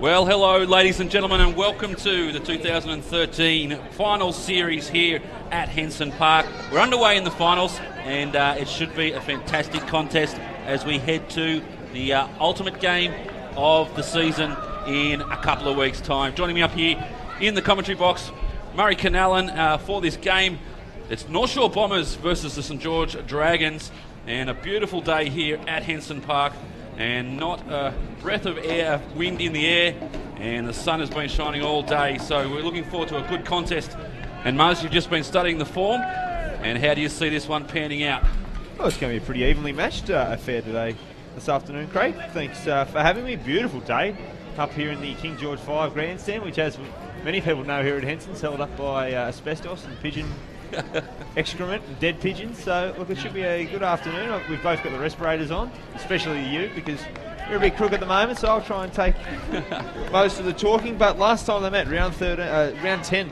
Well, hello, ladies and gentlemen, and welcome to the 2013 final series here at Henson Park. We're underway in the finals, and it should be a fantastic contest as we head to the ultimate game of the season in a couple of weeks' time. Joining me up here in the commentary box, Murray Canallan for this game. It's North Shore Bombers versus the St George Dragons, and a beautiful day here at Henson Park. And not a breath of air, wind in the air, and the sun has been shining all day, so we're looking forward to a good contest. And Muzz, you've just been studying the form, and how do you see this one panning out? Well, it's going to be a pretty evenly matched affair today, this afternoon, Craig. Thanks for having me. Beautiful day up here in the King George V grandstand, which, as many people know here at Henson's, held up by asbestos and pigeon excrement and dead pigeons. So look, it should be a good afternoon. We've both got the respirators on, especially you, because you're a bit crook at the moment, so I'll try and take most of the talking. But last time they met, round 10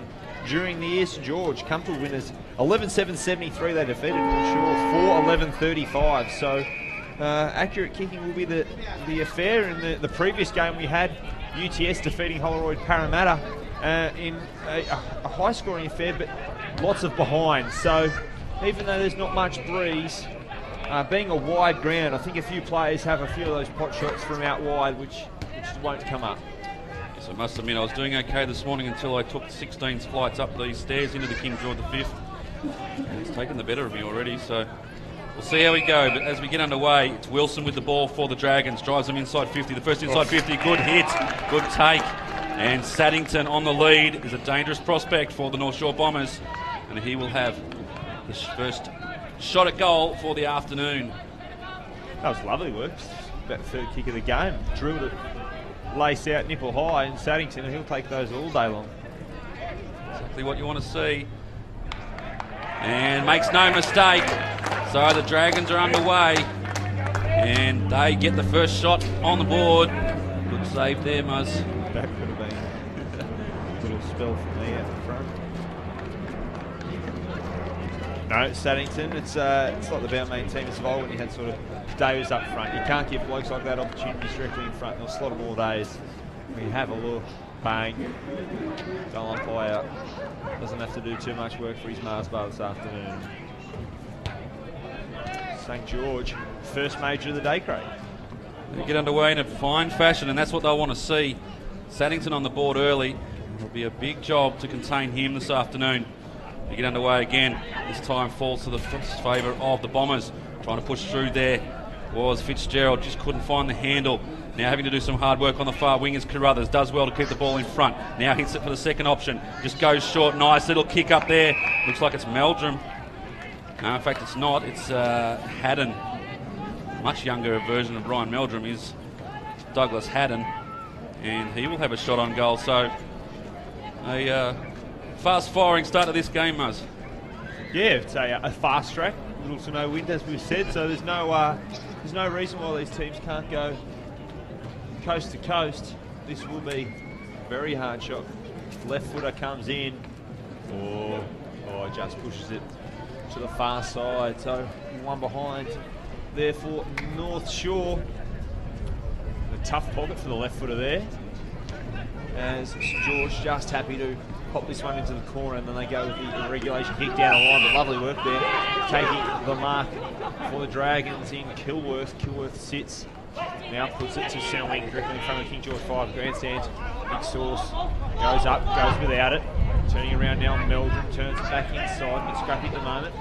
during the year, St George comfortable winners, 11-7-73 they defeated North Shore, 4-11-35. So accurate kicking will be the affair. In the previous game we had UTS defeating Holroyd Parramatta in a high scoring affair, but lots of behind. So even though there's not much breeze, being a wide ground, I think a few players have a few of those pot shots from out wide which won't come up. Yes, I must admit I was doing okay this morning until I took 16 flights up these stairs into the King George V. And it's taken the better of me already, so we'll see how we go. But as we get underway, it's Wilson with the ball for the Dragons, drives them inside 50. The first inside 50, good hit, good take. And Saddington on the lead is a dangerous prospect for the North Shore Bombers. And he will have the first shot at goal for the afternoon. That was lovely work. About the third kick of the game. Drilled it, lace out, nipple high, and Saddington, he'll take those all day long. Exactly what you want to see. And makes no mistake. So the Dragons are underway. And they get the first shot on the board. Good save there, Muzz. That could have been a little spell from me out the front. No, Saddington, it's like the Balmain team as well when you had sort of Davis up front. You can't give blokes like that opportunities directly in front. They'll slot them all days. We have a look, bang, goal umpire doesn't have to do too much work for his Mars bar this afternoon. St George, first major of the day, Craig. They get underway in a fine fashion, and that's what they'll want to see. Saddington on the board early. It'll be a big job to contain him this afternoon. They get underway again. This time falls to the favour of the Bombers. Trying to push through there was Fitzgerald. Just couldn't find the handle. Now having to do some hard work on the far wing is Carruthers. Does well to keep the ball in front. Now hits it for the second option. Just goes short. Nice little kick up there. Looks like it's Meldrum. No, in fact it's not. It's Haddon. Much younger version of Brian Meldrum is Douglas Haddon. And he will have a shot on goal. So a fast-firing start to this game, Muzz. Yeah, it's a fast track, little to no wind, as we've said. So there's no reason why these teams can't go coast to coast. This will be a very hard shot. Left footer comes in, just pushes it to the far side. So one behind. Therefore, North Shore, a tough pocket for the left footer there. As St George just happy to pop this one into the corner, and then they go with the regulation kick down the line. But lovely work there, taking the mark for the Dragons in Kilworth. Kilworth sits, now puts it to centre wing directly in front of the King George V grandstand. Big Sauce goes up, goes without it. Turning around now, Meldrum turns it back inside, but scrappy at the moment.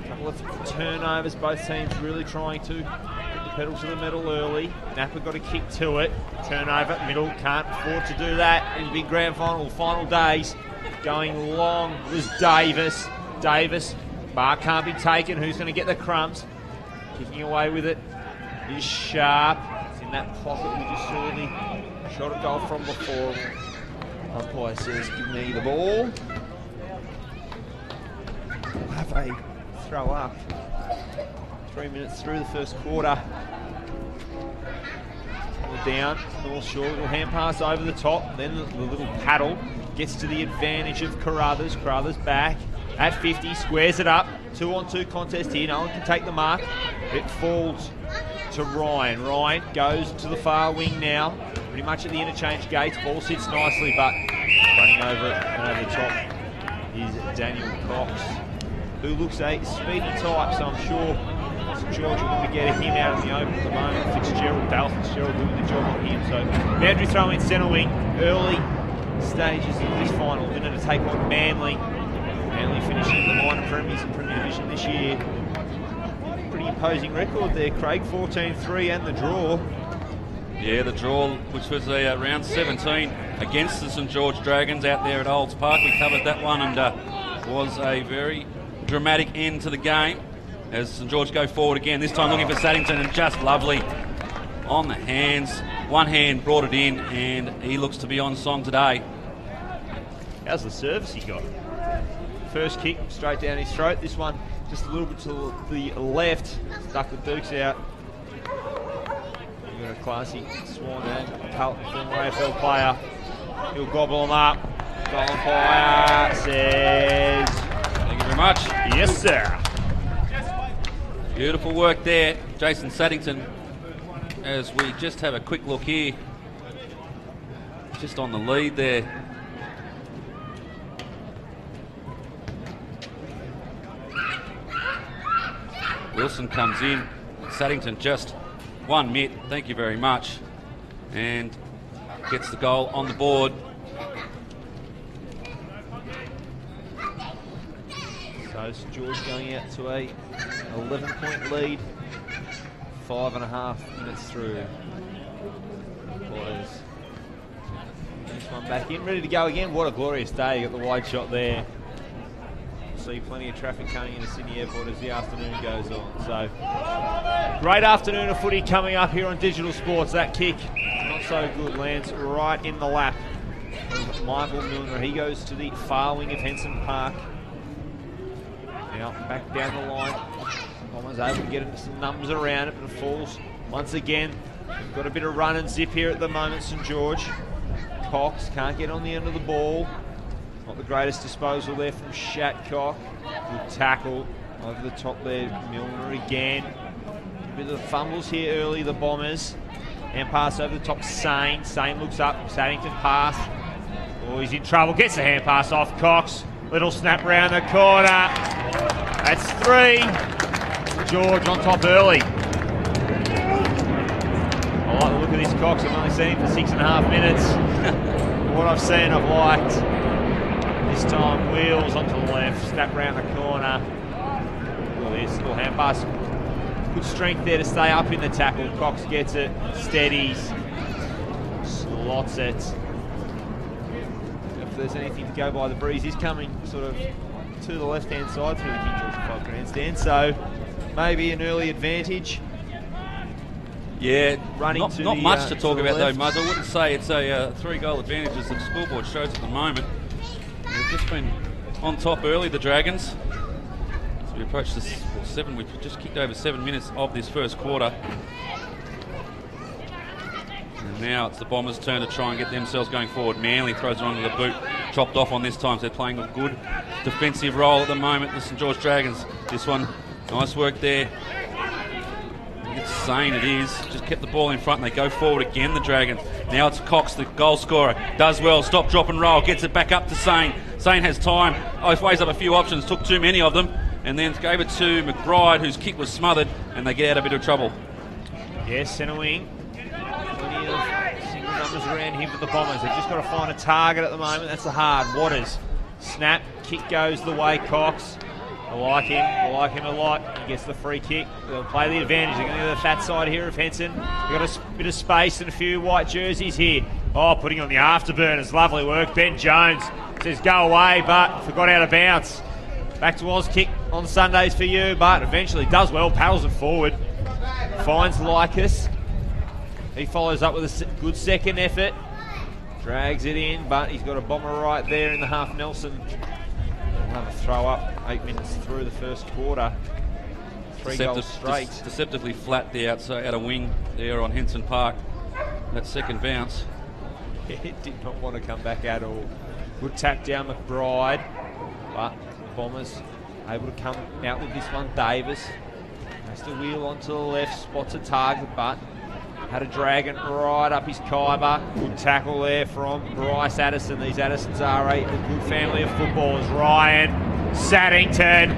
A couple of turnovers, both teams really trying to put the pedal to the metal early. Napa got a kick to it. Turnover, middle, can't afford to do that in big grand final days. Going long was Davis. Davis, mark can't be taken. Who's going to get the crumbs? Kicking away with it is Sharp. It's in that pocket we just saw the shot at goal from before. Umpire says, give me the ball. We'll have a throw up. 3 minutes through the first quarter. Down, North Shore, little hand pass over the top, then the little paddle gets to the advantage of Carruthers. Carruthers back at 50, squares it up. 2-on-2 contest here, no one can take the mark. It falls to Ryan. Ryan goes to the far wing now. pretty much at the interchange gates. Ball sits nicely, but running over it and over the top is Daniel Cox, who looks a speedy type, so I'm sure St George will want to get him out in the open at the moment. Dale Fitzgerald doing the job on him. So boundary throw in centre wing, early stages of this final. Winner to take on Manly. Manly finishing the minor premiers in Premier Division this year. Pretty imposing record there, Craig. 14-3 and the draw. Yeah, the draw, which was a round 17 against the St George Dragons out there at Olds Park. We covered that one, and was a very dramatic end to the game as St George go forward again. This time looking for Saddington, and just lovely on the hands. One hand brought it in, and he looks to be on song today. How's the service he got? First kick straight down his throat. This one just a little bit to the left. Stuck the Dukes out. You've got a classy Swan and Carlton former AFL player. He'll gobble them up. Goal umpire says, Thank you very much. yes, sir. Beautiful work there, Jason Saddington. As we just have a quick look here, just on the lead there. Wilson comes in, Saddington just one mitt, thank you very much, and gets the goal on the board. So St George going out to a 11-point lead, 5.5 minutes through. Boys, this one back in, ready to go again. What a glorious day, got the wide shot there. See plenty of traffic coming into Sydney Airport as the afternoon goes on. So, great afternoon of footy coming up here on Digital Sports. That kick, not so good, lands right in the lap of Michael Milner. He goes to the far wing of Henson Park. Now back down the line. Bombers able to get into some numbers around it, but it falls once again. We've got a bit of run and zip here at the moment, St George. Cox can't get on the end of the ball. Not the greatest disposal there from Shatcock. Good tackle over the top there. Milner again. A bit of the fumbles here early, the Bombers. And pass over the top, Sane. Sane looks up. Saddington pass. Oh, he's in trouble. Gets the hand pass off Cox. Little snap round the corner. That's 3. George on top early. I like the look of this Cox. I've only seen him for 6.5 minutes. What I've seen, I've liked. This time, wheels onto the left, snap round the corner. Look at this, little hand pass. Good strength there to stay up in the tackle. Cox gets it, steadies, slots it. If there's anything to go by, the breeze is coming sort of to the left-hand side through the King George V grandstand, so maybe an early advantage. Yeah, Running not much to talk about though, Muzz. I wouldn't say it's a 3-goal advantage as the scoreboard shows at the moment. They've just been on top early, the Dragons. As we approach this 7, we've just kicked over 7 minutes of this first quarter. And now it's the Bombers' turn to try and get themselves going forward. Manly throws it onto the boot, chopped off on this time, so they're playing a good defensive role at the moment, the St George Dragons. This one, nice work there. It's Sane, it is. Just kept the ball in front and they go forward again, the Dragons. Now it's Cox, the goal scorer. Does well, stop, drop and roll. Gets it back up to Sane. Sane has time. Weighs up a few options, took too many of them, and then gave it to McBride, whose kick was smothered, and they get out a bit of trouble. Yes, centre wing. Plenty of single numbers around here for the Bombers. They've just got to find a target at the moment. That's the hard. Waters. Snap. Kick goes the way Cox. I like him a lot. He gets the free kick. They'll play the advantage. They're going to go to the fat side here of Henson. They've got a bit of space and a few white jerseys here. Oh, putting on the afterburners. Lovely work. Ben Jones says go away, but forgot how to bounce. Back to Oz kick on Sundays for you, but eventually does well. Paddles it forward. Finds Lycus. He follows up with a good second effort. Drags it in, but he's got a bomber right there in the half Nelson. We'll have a throw up 8 minutes through the first quarter. 3 goals straight. Deceptively flat the outside, out of wing there on Henson Park. That second bounce. It did not want to come back at all. Good tap down McBride, but the Bombers able to come out with this one. Davis has to wheel onto the left, spots a target, but Had a dragon right up his Khyber. Good tackle there from Bryce Addison. These Addisons are a good family of footballers. Ryan Saddington.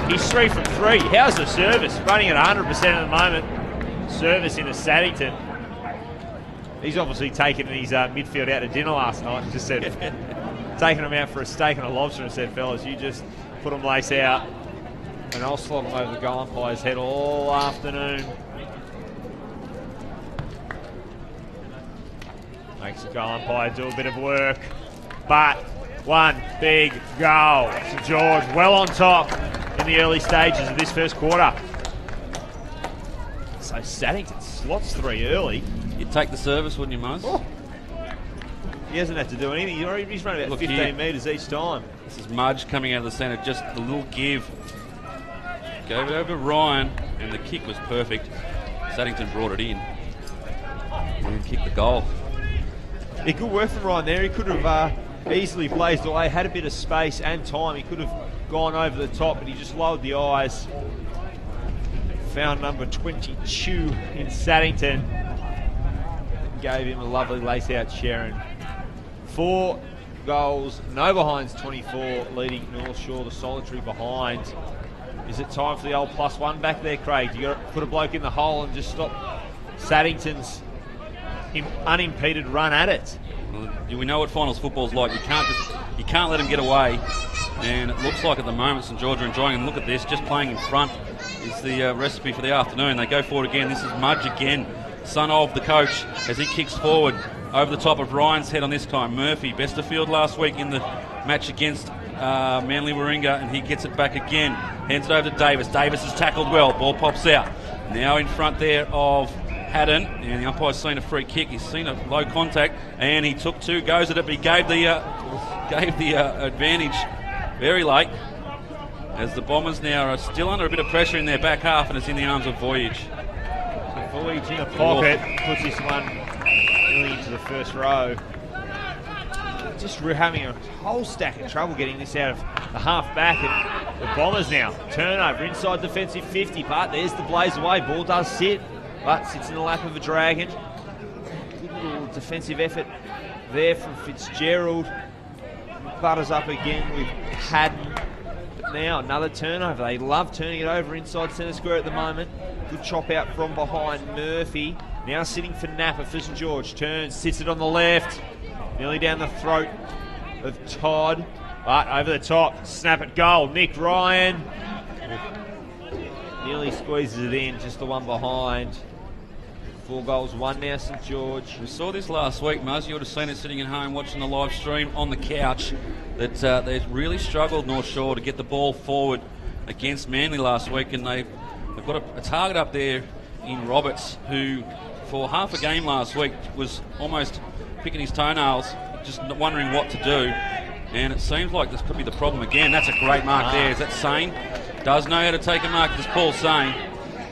He's 3 from 3. How's the service? Running at 100% at the moment. Service into Saddington. He's obviously taken his midfield out to dinner last night and just said, taking them out for a steak and a lobster and said, fellas, you just put them lace out and I'll slot them over the goal umpire's head all afternoon. Makes the goal umpire do a bit of work, but one big goal. St George well on top in the early stages of this first quarter. So Saddington slots 3 early. You'd take the service, wouldn't you, Muzz? Oh. He hasn't had to do anything. He's run about 15 metres each time. This is Mudge coming out of the centre, just a little give. Gave it over to Ryan, and the kick was perfect. Saddington brought it in and kicked the goal. Yeah, good work from Ryan there. He could have easily blazed away, had a bit of space and time. He could have gone over the top, but he just lowered the eyes. Found number 22 in Saddington. Gave him a lovely lace-out Sharon. 4 goals, no behinds, 24, leading North Shore, the solitary behind. Is it time for the old +1 back there, Craig? You got to put a bloke in the hole and just stop Saddington's unimpeded run at it. Well, we know what finals football's like. You can't let him get away. And it looks like at the moment St George are enjoying. And look at this, just playing in front is the recipe for the afternoon. They go forward again. This is Mudge again, son of the coach, as he kicks forward over the top of Ryan's head on this time. Murphy, best of field last week in the match against Manly Warringah, and he gets it back again. Hands it over to Davis. Davis is tackled well. Ball pops out. Now in front there of Haddon, and the umpire's seen a free kick. He's seen a low contact, and he took 2 goes at it, but he gave the advantage very late, as the Bombers now are still under a bit of pressure in their back half, and it's in the arms of Voyage. So Voyage in a pocket, puts this one really into the first row. Just having a whole stack of trouble getting this out of the half back, and the Bombers now turnover inside defensive 50, but there's the blaze away. Ball does sit, but sits in the lap of a Dragon. Good little defensive effort there from Fitzgerald. Butters up again with Haddon. But now another turnover. They love turning it over inside centre square at the moment. Good chop out from behind Murphy. Now sitting for Napa for St George. Turns, sits it on the left. Nearly down the throat of Todd. But over the top, snap at goal. Nick Ryan nearly squeezes it in, just the one behind. 4 goals, 1 now, St George. We saw this last week, Muzz. You would have seen it sitting at home watching the live stream on the couch, that they've really struggled, North Shore, to get the ball forward against Manly last week, and they've got a target up there in Roberts, who for half a game last week was almost picking his toenails, just wondering what to do, and it seems like this could be the problem again. That's a great mark there. Is that Sane? Does know how to take a mark. This Paul Sane,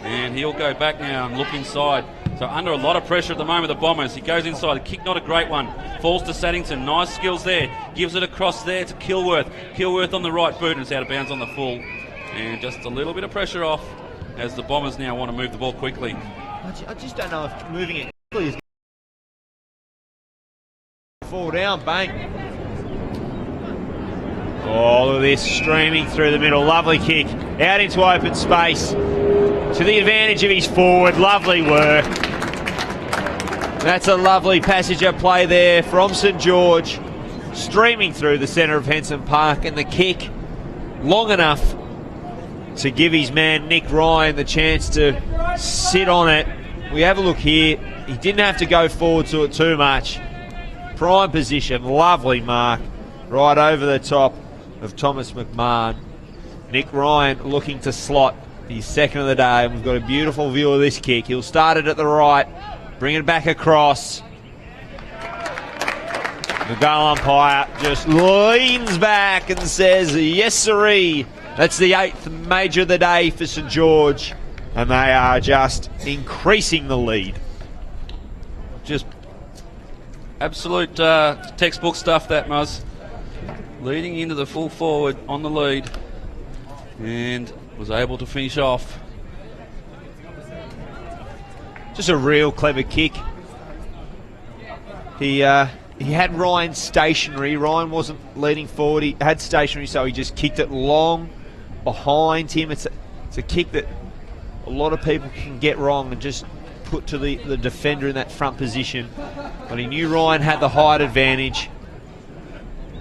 and he'll go back now and look inside. So under a lot of pressure at the moment, the Bombers. He goes inside. The kick, not a great one. Falls to Saddington. Nice skills there. Gives it across there to Kilworth. Kilworth on the right boot, and it's out of bounds on the full. And just a little bit of pressure off as the Bombers now want to move the ball quickly. I just don't know if moving it quickly is fall down. Bang. All of this streaming through the middle. Lovely kick. Out into open space. To the advantage of his forward. Lovely work. That's a lovely passage of play there from St George. Streaming through the centre of Henson Park, and the kick long enough to give his man Nick Ryan the chance to sit on it. We have a look here. He didn't have to go forward to it too much. Prime position. Lovely mark. Right over the top of Thomas McMahon. Nick Ryan looking to slot his second of the day, and we've got a beautiful view of this kick. He'll start it at the right, bring it back across. The goal umpire just leans back and says, yes sirree. That's the 8th major of the day for St George, and they are just increasing the lead. Just absolute textbook stuff, that, Muzz. Leading into the full forward on the lead, and was able to finish off. just a real clever kick. He had Ryan stationary. Ryan wasn't leading forward. He had stationary, so he just kicked it long behind him. It's a kick that a lot of people can get wrong and just put to the defender in that front position. But he knew Ryan had the height advantage.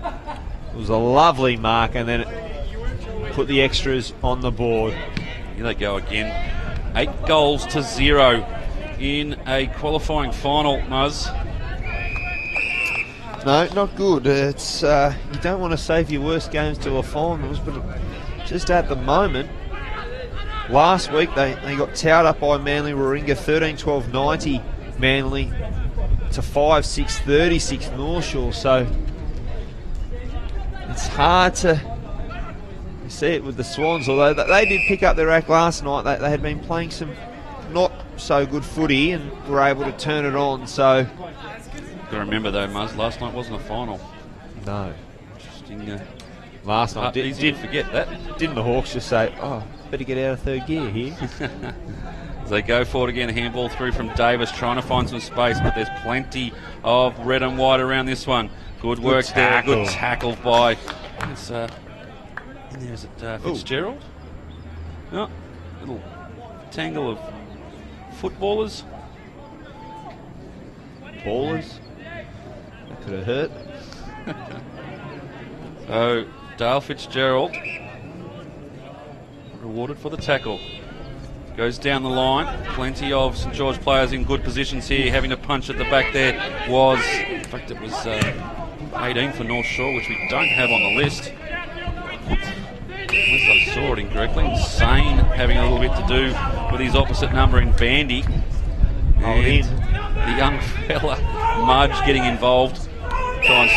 It was a lovely mark, and then it put the extras on the board. Here they go again. 8-0 in a qualifying final, Muzz. No, not good. It's you don't want to save your worst games to a finals, but just at the moment, last week they got towed up by Manly Warringah 13-12-90 Manly to 5-6-36 North Shore. So it's hard to see it with the Swans, although they did pick up their act last night. They had been playing some not so good footy and were able to turn it on. So Got to remember though, Muzz, last night wasn't a final. no, Interesting. last night Easy to forget that. didn't the Hawks just say, "Oh, better get out of third gear here"? As they go forward again, a handball through from Davis, trying to find some space, but there's plenty of red and white around this one. Good work there. Good tackle by. It's, in there, is it Fitzgerald? No, little tangle of footballers. Ballers. That could have hurt. So Dale Fitzgerald rewarded for the tackle. Goes down the line. Plenty of St George players in good positions here. Having to punch at the back there was, in fact, it was 18 for North Shore, which we don't have on the list. Unless I saw it incorrectly. Insane having a little bit to do with his opposite number in Bandy. And the young fella, Mudge, getting involved. Try and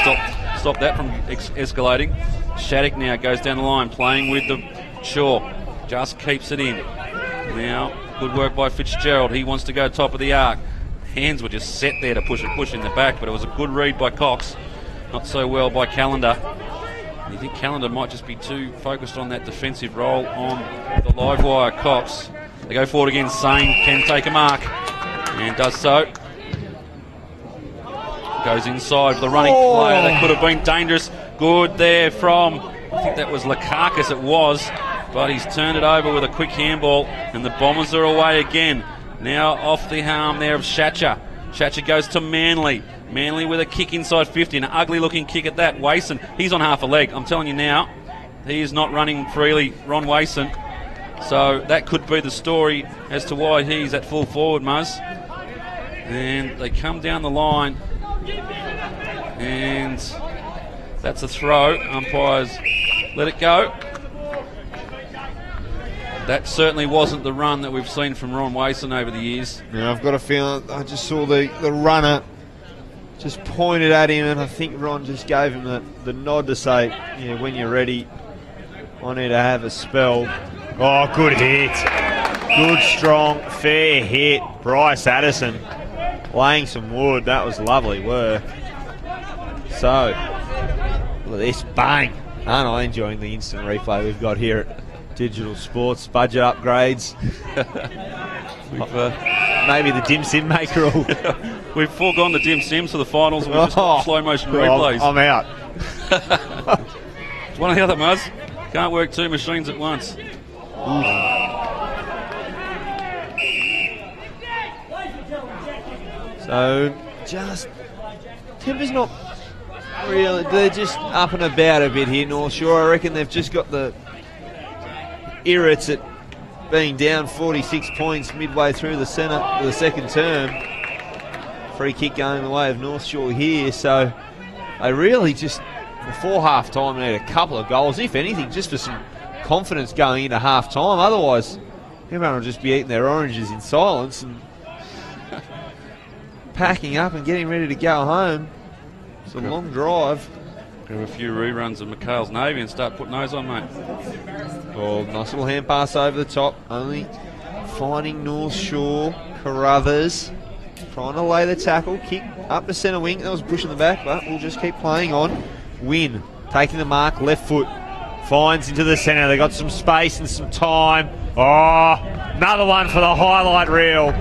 stop that from escalating. Shattuck now goes down the line, playing with the Shaw. Just keeps it in. Now, good work by Fitzgerald. He wants to go top of the arc. Hands were just set there to push in the back, but it was a good read by Cox. Not so well by Callender. You think Callender might just be too focused on that defensive role on the live wire. Cox. They go forward again. Sane can take a mark and does so. Goes inside for the running player. That could have been dangerous. Good there from, I think that was Lakakis, it was. But he's turned it over with a quick handball, and the Bombers are away again. Now off the arm there of Shatcher. Shatcher goes to Manly. Manly with a kick inside 50, an ugly looking kick at that. Wason, he's on half a leg. I'm telling you now, he is not running freely, Ron Wason. So that could be the story as to why he's at full forward, Muzz. And they come down the line, and that's a throw. Umpires let it go. That certainly wasn't the run that we've seen from Ron Wason over the years. Yeah, I've got a feeling, I just saw the runner just pointed at him, and I think Ron just gave him the nod to say, yeah, when you're ready, I need to have a spell. Oh, good hit. Good, strong, fair hit. Bryce Addison laying some wood. That was lovely work. So, look at this. Bang. Aren't I enjoying the instant replay we've got here at Digital Sports? Budget upgrades. Maybe the dim sim maker will... We've foregone the dim sims for the finals, and we've just got slow motion replays. I'm out. It's one or the other, Muzz. Can't work two machines at once. So, just... Timber's not really... They're just up and about a bit here, North Shore. I reckon they've just got the irrits at being down 46 points midway through the second term. Free kick going the way of North Shore here. So, they really just... Before half-time, need a couple of goals, if anything, just for some confidence going into half-time. Otherwise, everyone will just be eating their oranges in silence and packing up and getting ready to go home. It's a long drive. Grab a few reruns of McHale's Navy and start putting those on, mate. Oh, nice little hand pass over the top. Only finding North Shore. Carruthers trying to lay the tackle. Kick up to centre wing. That was pushing the back, but we'll just keep playing on. Win taking the mark, left foot, finds into the centre. They got some space and some time. Oh, another one for the highlight reel.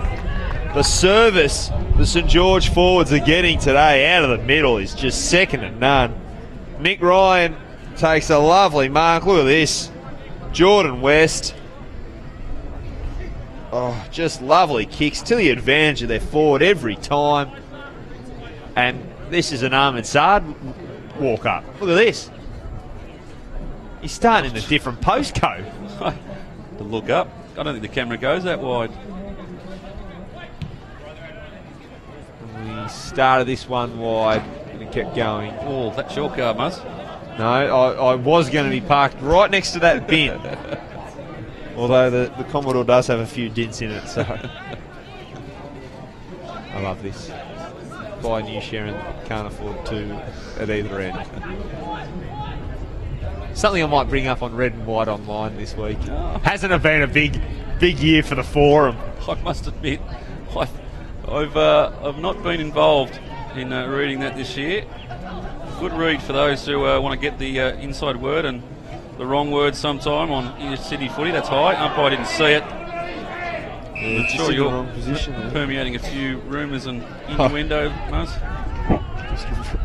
The service the St George forwards are getting today out of the middle is just second to none. Nick Ryan takes a lovely mark. Look at this. Jordan West. Oh, just lovely kicks to the advantage of their forward every time. And this is an Ahmed Saad walk up. Look at this. He's starting in a different postcode. To look up. I don't think the camera goes that wide. We started this one wide and it kept going. Oh, that's your car, Muzz. No, I was going to be parked right next to that bin. Although the Commodore does have a few dents in it, so. I love this. Buy new Sharon, can't afford two at either end. Something I might bring up on Red and White Online this week. Oh. Hasn't it been a big year for the forum? I must admit, I've not been involved in reading that this year. Good read for those who want to get the inside word and the wrong word sometime on Inner City Footy. That's high. Umpire didn't see it. Yeah, I'm sure you're permeating a few rumours and innuendo, Muzz.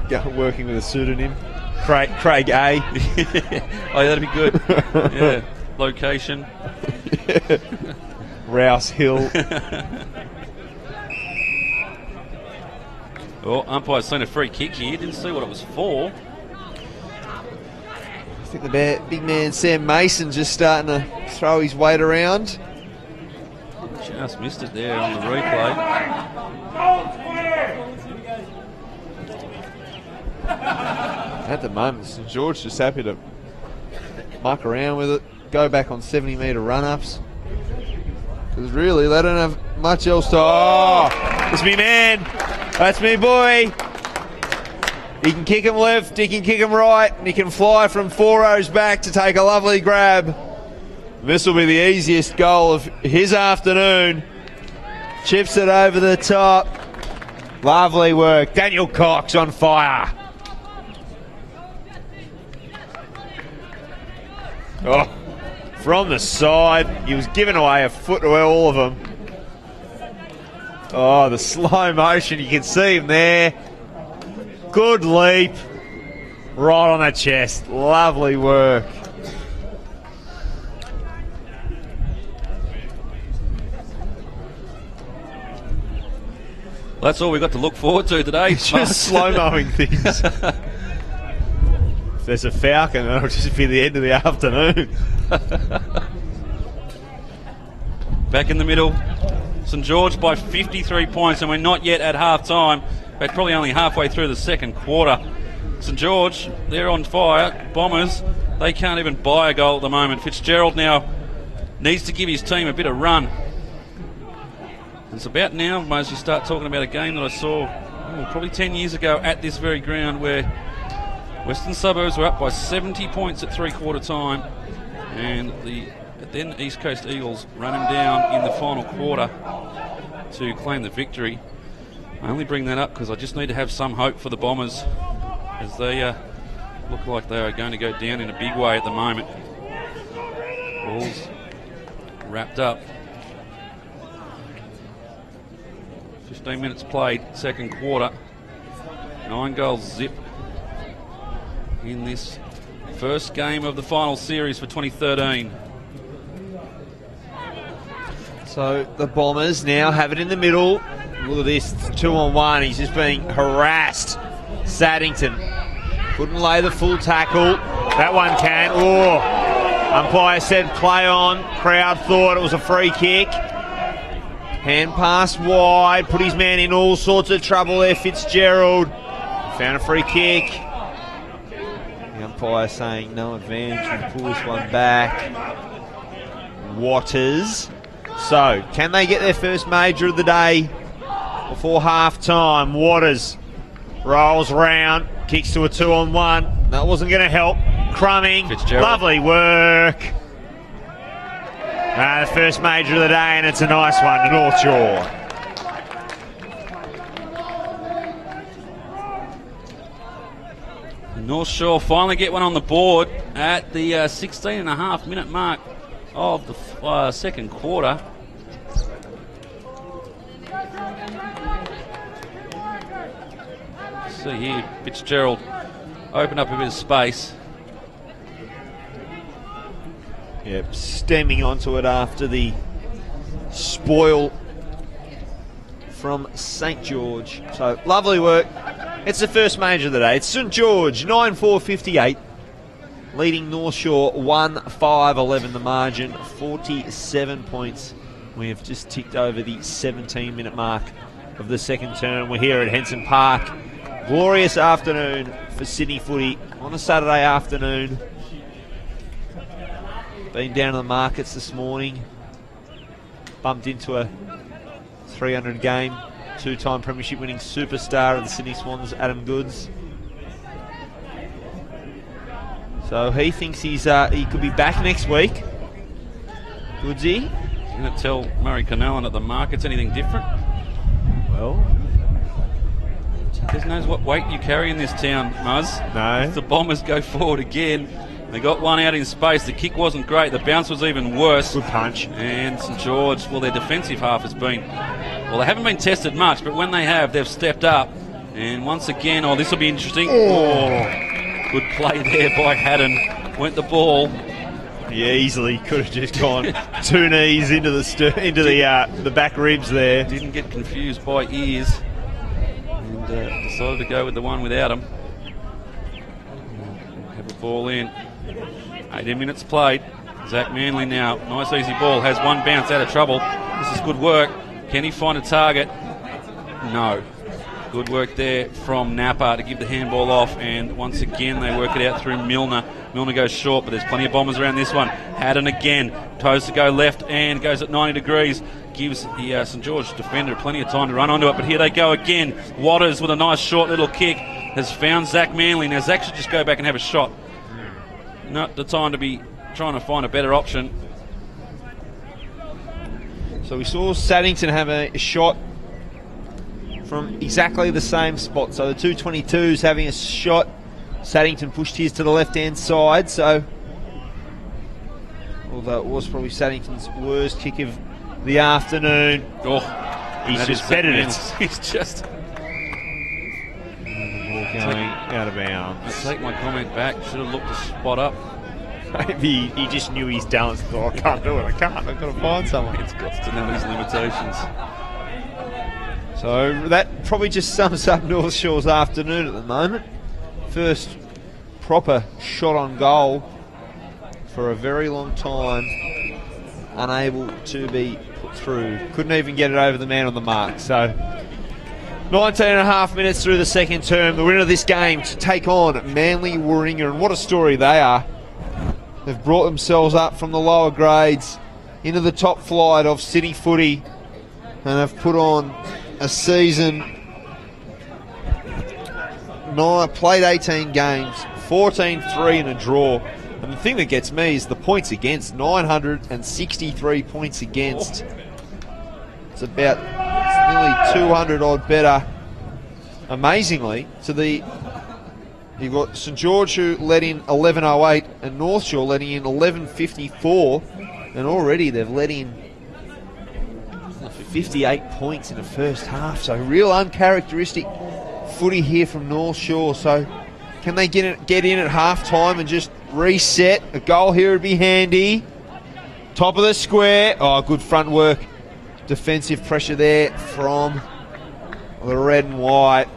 Just working with a pseudonym. Craig A. Oh, that'd be good. Yeah. Location. Rouse Hill. Oh, umpire's seen a free kick here. Didn't see what it was for. I think the big man Sam Mason just starting to throw his weight around. Just missed it there on the replay. At the moment, St George just happy to muck around with it, go back on 70-metre run-ups. Because really, they don't have much else to... Oh, it's me man. That's me boy. He can kick him left, he can kick him right, and he can fly from 4 rows back to take a lovely grab. This will be the easiest goal of his afternoon. Chips it over the top. Lovely work. Daniel Cox on fire. Oh, from the side. He was giving away a foot to all of them. Oh, the slow motion. You can see him there. Good leap. Right on the chest. Lovely work. Well, that's all we've got to look forward to today. Just slow-mowing things. If there's a falcon, it'll just be the end of the afternoon. Back in the middle. St George by 53 points, and we're not yet at half-time. We're probably only halfway through the second quarter. St George, they're on fire. Bombers, they can't even buy a goal at the moment. Fitzgerald now needs to give his team a bit of run. It's about now, Mose, you start talking about a game that I saw probably 10 years ago at this very ground where Western Suburbs were up by 70 points at three-quarter time, and the then East Coast Eagles run him down in the final quarter to claim the victory. I only bring that up because I just need to have some hope for the Bombers as they look like they are going to go down in a big way at the moment. Ball's wrapped up. 15 minutes played, second quarter. 9 goals zip in this first game of the final series for 2013. So the Bombers now have it in the middle. Look at this, 2-on-1. He's just being harassed. Saddington couldn't lay the full tackle. That one can. Oh, umpire said play on. Crowd thought it was a free kick. Hand pass wide, put his man in all sorts of trouble there, Fitzgerald. Found a free kick. The umpire saying no advantage, we'll pull this one back. Waters. So, can they get their first major of the day before half-time? Waters rolls round, kicks to a 2-on-1. That wasn't going to help. Crumming, lovely work. The first major of the day, and it's a nice one to North Shore. North Shore finally get one on the board at the 16.5-minute mark of the second quarter. See here, Fitzgerald open up a bit of space. Yep, stemming onto it after the spoil from St George. So lovely work. It's the first major of the day. It's St George 9-4-58, leading North Shore 1-5-11 the margin, 47 points. We have just ticked over the 17-minute mark of the second term. We're here at Henson Park. Glorious afternoon for Sydney footy on a Saturday afternoon. Been down to the markets this morning. Bumped into a 300 game, two-time premiership winning superstar of the Sydney Swans, Adam Goods. So he thinks he could be back next week. Goodsy. You're going to tell Murray Connellan at the markets anything different? Well, Who knows what weight you carry in this town, Muzz? no. The Bombers go forward again. They got one out in space. The kick wasn't great. The bounce was even worse. Good punch. And St George, well, their defensive half has been, well, they haven't been tested much, but when they have, they've stepped up. And once again, oh, this will be interesting. Oh, good play there by Haddon. Went the ball. Yeah, easily could have just gone two knees into the back ribs there. Didn't get confused by ears. And decided to go with the one without him. Have a ball in. 18 minutes played. Zach Manley now. Nice easy ball. Has one bounce out of trouble. This is good work. Can he find a target? No. Good work there from Napa to give the handball off. And once again, they work it out through Milner. Milner goes short, but there's plenty of Bombers around this one. Haddon again. Toes to go left and goes at 90 degrees. Gives the St George defender plenty of time to run onto it. But here they go again. Waters with a nice short little kick has found Zach Manley. Now Zach should just go back and have a shot. Not the time to be trying to find a better option. So we saw Saddington have a shot from exactly the same spot. So the 222's having a shot. Saddington pushed his to the left-hand side. So, although it was probably Saddington's worst kick of the afternoon. Oh, he's just bettered it. He's just... Going out of bounds. I take my comment back. Should have looked to spot up. Maybe he just knew his talents. Thought, I can't do it. I can't. I've got to find someone. It's got to know his limitations. So that probably just sums up North Shore's afternoon at the moment. First proper shot on goal for a very long time. Unable to be put through. Couldn't even get it over the man on the mark. So 19 and a half minutes through the second term. The winner of this game to take on Manly Warringah. And what a story they are. They've brought themselves up from the lower grades into the top flight of city footy and have put on a season. Played 18 games, 14-3 and a draw. And the thing that gets me is the points against. 963 points against. It's nearly 200 odd better. Amazingly, you've got St George who let in 1108 and North Shore letting in 1154, and already they've let in 58 points in the first half. So real uncharacteristic footy here from North Shore. So can they get in at half time and just reset? A goal here would be handy. Top of the square. Oh, good front work. Defensive pressure there from the red and white.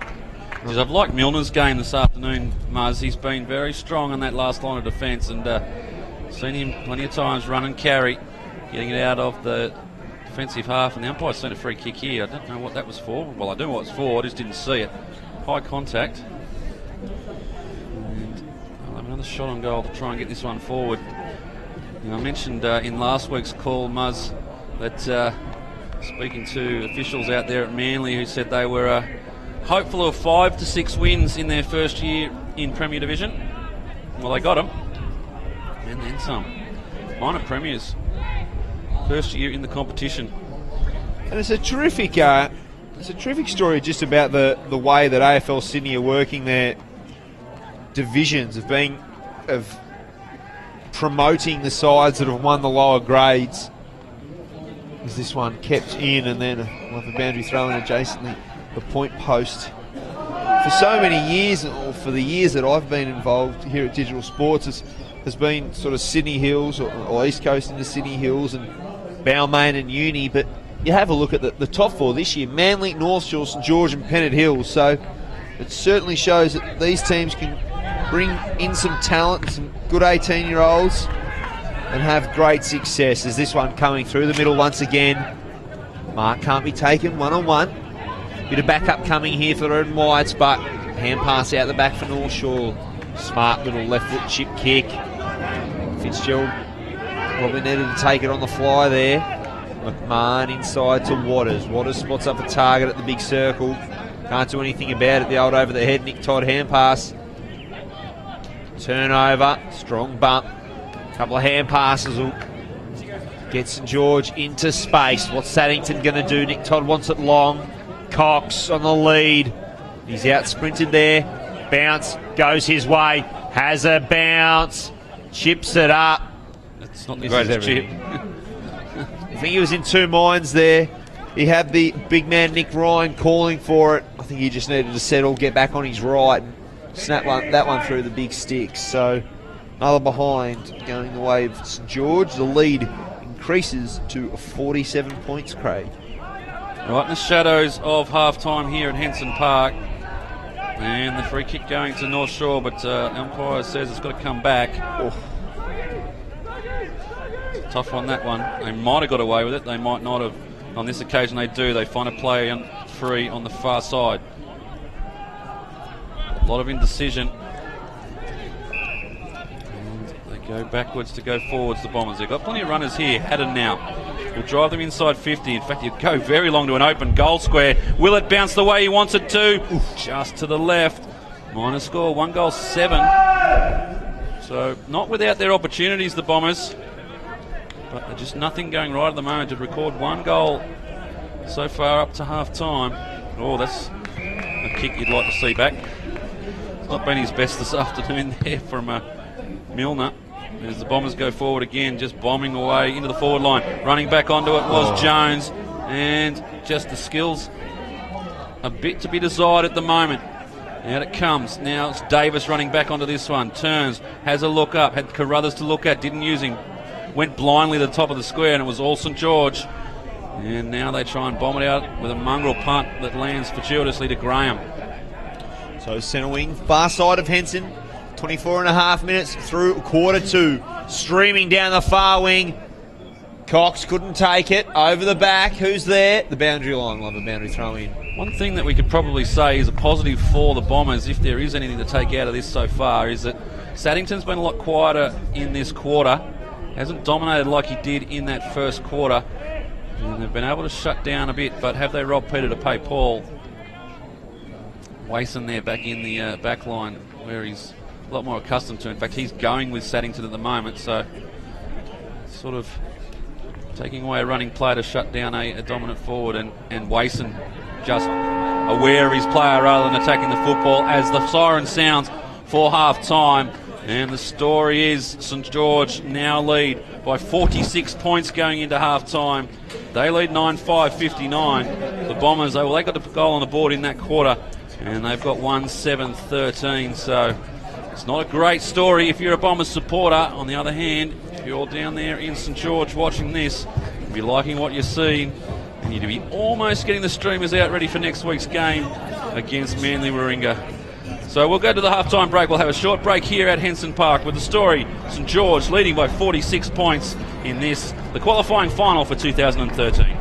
Because I've liked Milner's game this afternoon, Muzz. He's been very strong on that last line of defence, and seen him plenty of times run and carry, getting it out of the defensive half. And the umpire's seen a free kick here. I don't know what that was for. Well, I do know what it's for. I just didn't see it. High contact. And I'll have another shot on goal to try and get this one forward. Now, I mentioned in last week's call, Muzz, that speaking to officials out there at Manly who said they were hopeful of 5 to 6 wins in their first year in Premier Division. Well, they got them, and then some. Minor premiers, first year in the competition. And it's a terrific story just about the way that AFL Sydney are working their divisions, of promoting the sides that have won the lower grades. Is this one kept in, and then we'll have a boundary throw in adjacently the point post for so many years, or for the years that I've been involved here at Digital Sports, has been sort of Sydney Hills or East Coast into Sydney Hills and Balmain and Uni. But you have a look at the top four this year: Manly, North Shore, St George and Pennant Hills. So it certainly shows that these teams can bring in some talent, some good 18-year-olds, and have great success. As this one coming through the middle once again. Mark can't be taken one-on-one. Bit of backup coming here for the Red and Whites, but hand pass out the back for North Shore. Smart little left foot chip kick. Fitzgerald probably needed to take it on the fly there. McMahon inside to Waters. Waters spots up a target at the big circle. Can't do anything about it. The old over the head Nick Todd hand pass. Turnover. Strong bump. Couple of hand passes will get St George into space. What's Saddington going to do? Nick Todd wants it long. Cox on the lead. He's out sprinted there. Bounce goes his way. Has a bounce. Chips it up. It's not the greatest chip. I think he was in two minds there. He had the big man Nick Ryan calling for it. I think he just needed to settle, get back on his right, and snap that one through the big sticks. So another behind going the way of St George. The lead increases to 47 points, Craig. Right in the shadows of half-time here at Henson Park. And the free kick going to North Shore, but the umpire says it's got to come back. Oh. Tough on that one. They might have got away with it. They might not have. On this occasion they do. They find a play free on the far side. A lot of indecision. And they go backwards to go forwards, the Bombers. They've got plenty of runners here. Haddon now will drive them inside 50. In fact, he'll go very long to an open goal square. Will it bounce the way he wants it to? Just to the left. Minor score, 1-7. So not without their opportunities, the Bombers. But just nothing going right at the moment to record one goal so far up to half-time. Oh, that's a kick you'd like to see back. It's not been his best this afternoon there from Milner. As the Bombers go forward again, just bombing away into the forward line. Running back onto it was Jones. And just the skills a bit to be desired at the moment. Out it comes. Now it's Davis running back onto this one. Turns, has a look up. Had Carruthers to look at, didn't use him. Went blindly to the top of the square, and it was all St George. And now they try and bomb it out with a mongrel punt that lands fortuitously to Graham. So centre wing, far side of Henson. 24 and a half minutes through quarter two. Streaming down the far wing. Cox couldn't take it. Over the back. Who's there? The boundary line. Love a boundary throw in. One thing that we could probably say is a positive for the Bombers, if there is anything to take out of this so far, is that Saddington's been a lot quieter in this quarter. Hasn't dominated like he did in that first quarter. And they've been able to shut down a bit, but have they robbed Peter to pay Paul? Wason there back in the back line where he's a lot more accustomed to. In fact, he's going with Saddington at the moment, so sort of taking away a running play to shut down a dominant forward, and Wason just aware of his player rather than attacking the football as the siren sounds for half-time. And the story is St George now lead by 46 points going into half-time. They lead 9-5-59. The Bombers, they got the goal on the board in that quarter, and they've got 1-7-13, so it's not a great story if you're a Bombers supporter. On the other hand, if you're down there in St George watching this, if you're liking what you're seeing, and you'd be almost getting the streamers out ready for next week's game against Manly Warringah. So we'll go to the halftime break. We'll have a short break here at Henson Park with the story St George leading by 46 points in the qualifying final for 2013.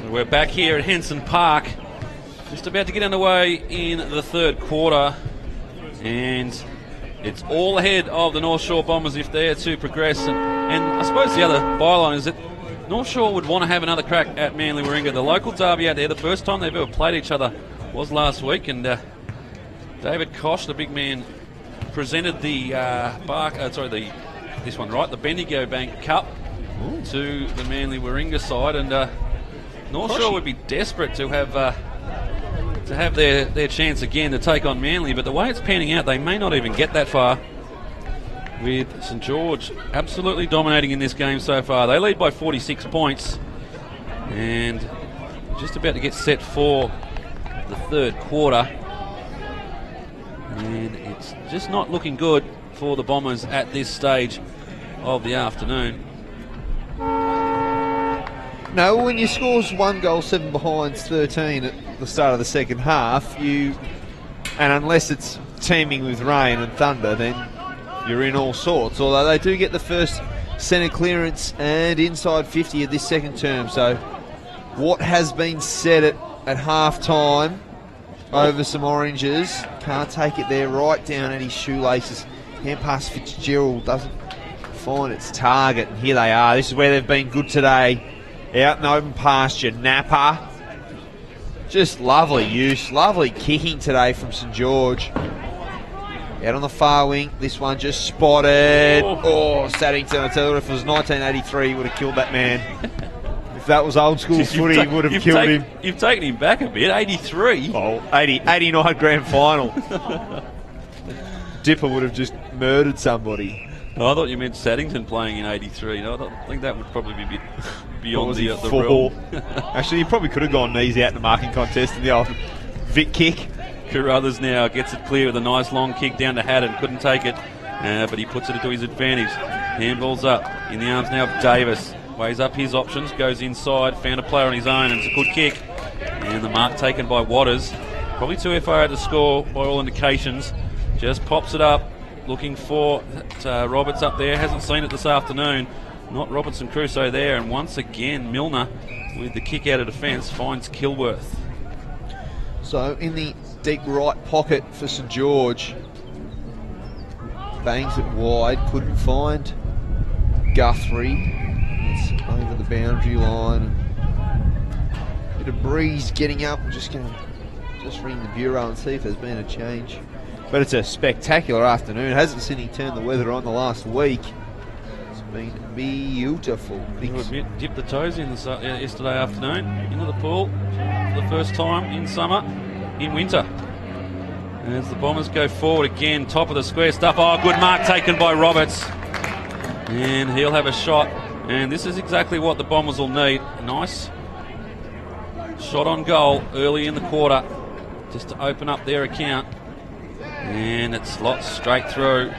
So we're back here at Henson Park, just about to get underway in the third quarter, and it's all ahead of the North Shore Bombers if they're to progress. And I suppose the other byline is that North Shore would want to have another crack at Manly Warringah. The local derby out there, the first time they've ever played each other was last week, and David Koch, the big man, presented the the Bendigo Bank Cup to the Manly Warringah side, and North Shore would be desperate to have their chance again to take on Manly, but the way it's panning out, they may not even get that far, with St George absolutely dominating in this game so far. They lead by 46 points and just about to get set for the third quarter, and it's just not looking good for the Bombers at this stage of the afternoon. No, when you scores 1 goal, 7 behinds, 13 at the start of the second half, and unless it's teeming with rain and thunder, then you're in all sorts. Although they do get the first centre clearance and inside 50 of this second term. So what has been said at half time over some oranges, can't take it there, right down at his shoelaces. Hand pass Fitzgerald doesn't find its target, and here they are. This is where they've been good today. Out in open pasture, Napa. Just lovely use, lovely kicking today from St George. Out on the far wing, this one just spotted. Oh, Saddington, I tell you, if it was 1983, he would have killed that man. If that was old school footy, he would have killed him. You've taken him back a bit, 83. Oh, 89 grand final. Dipper would have just murdered somebody. Oh, I thought you meant Saddington playing in 83. No, I think that would probably be a bit beyond the realm. Actually, he probably could have gone knees out in the marking contest in the old Vic kick. Carruthers now gets it clear with a nice long kick down to Haddon. Couldn't take it, but he puts it into his advantage. Handball's up in the arms now of Davis. Weighs up his options, goes inside, found a player on his own, and it's a good kick. And the mark taken by Waters. Probably too far out to score by all indications. Just pops it up, looking for Roberts up there. Hasn't seen it this afternoon. Not Robertson Crusoe there, and once again Milner with the kick out of defence finds Kilworth. So in the deep right pocket for St George, bangs it wide, couldn't find Guthrie. It's over the boundary line. Bit of breeze getting up. We're just going to ring the bureau and see if there's been a change. But it's a spectacular afternoon. Hasn't Sydney turned the weather on the last week? It's been beautiful. Dipped the toes in yesterday afternoon into the pool for the first time in summer, in winter. As the Bombers go forward again, top of the square stuff. Oh, good mark taken by Roberts. And he'll have a shot. And this is exactly what the Bombers will need. A nice shot on goal early in the quarter, just to open up their account. And it slots straight through.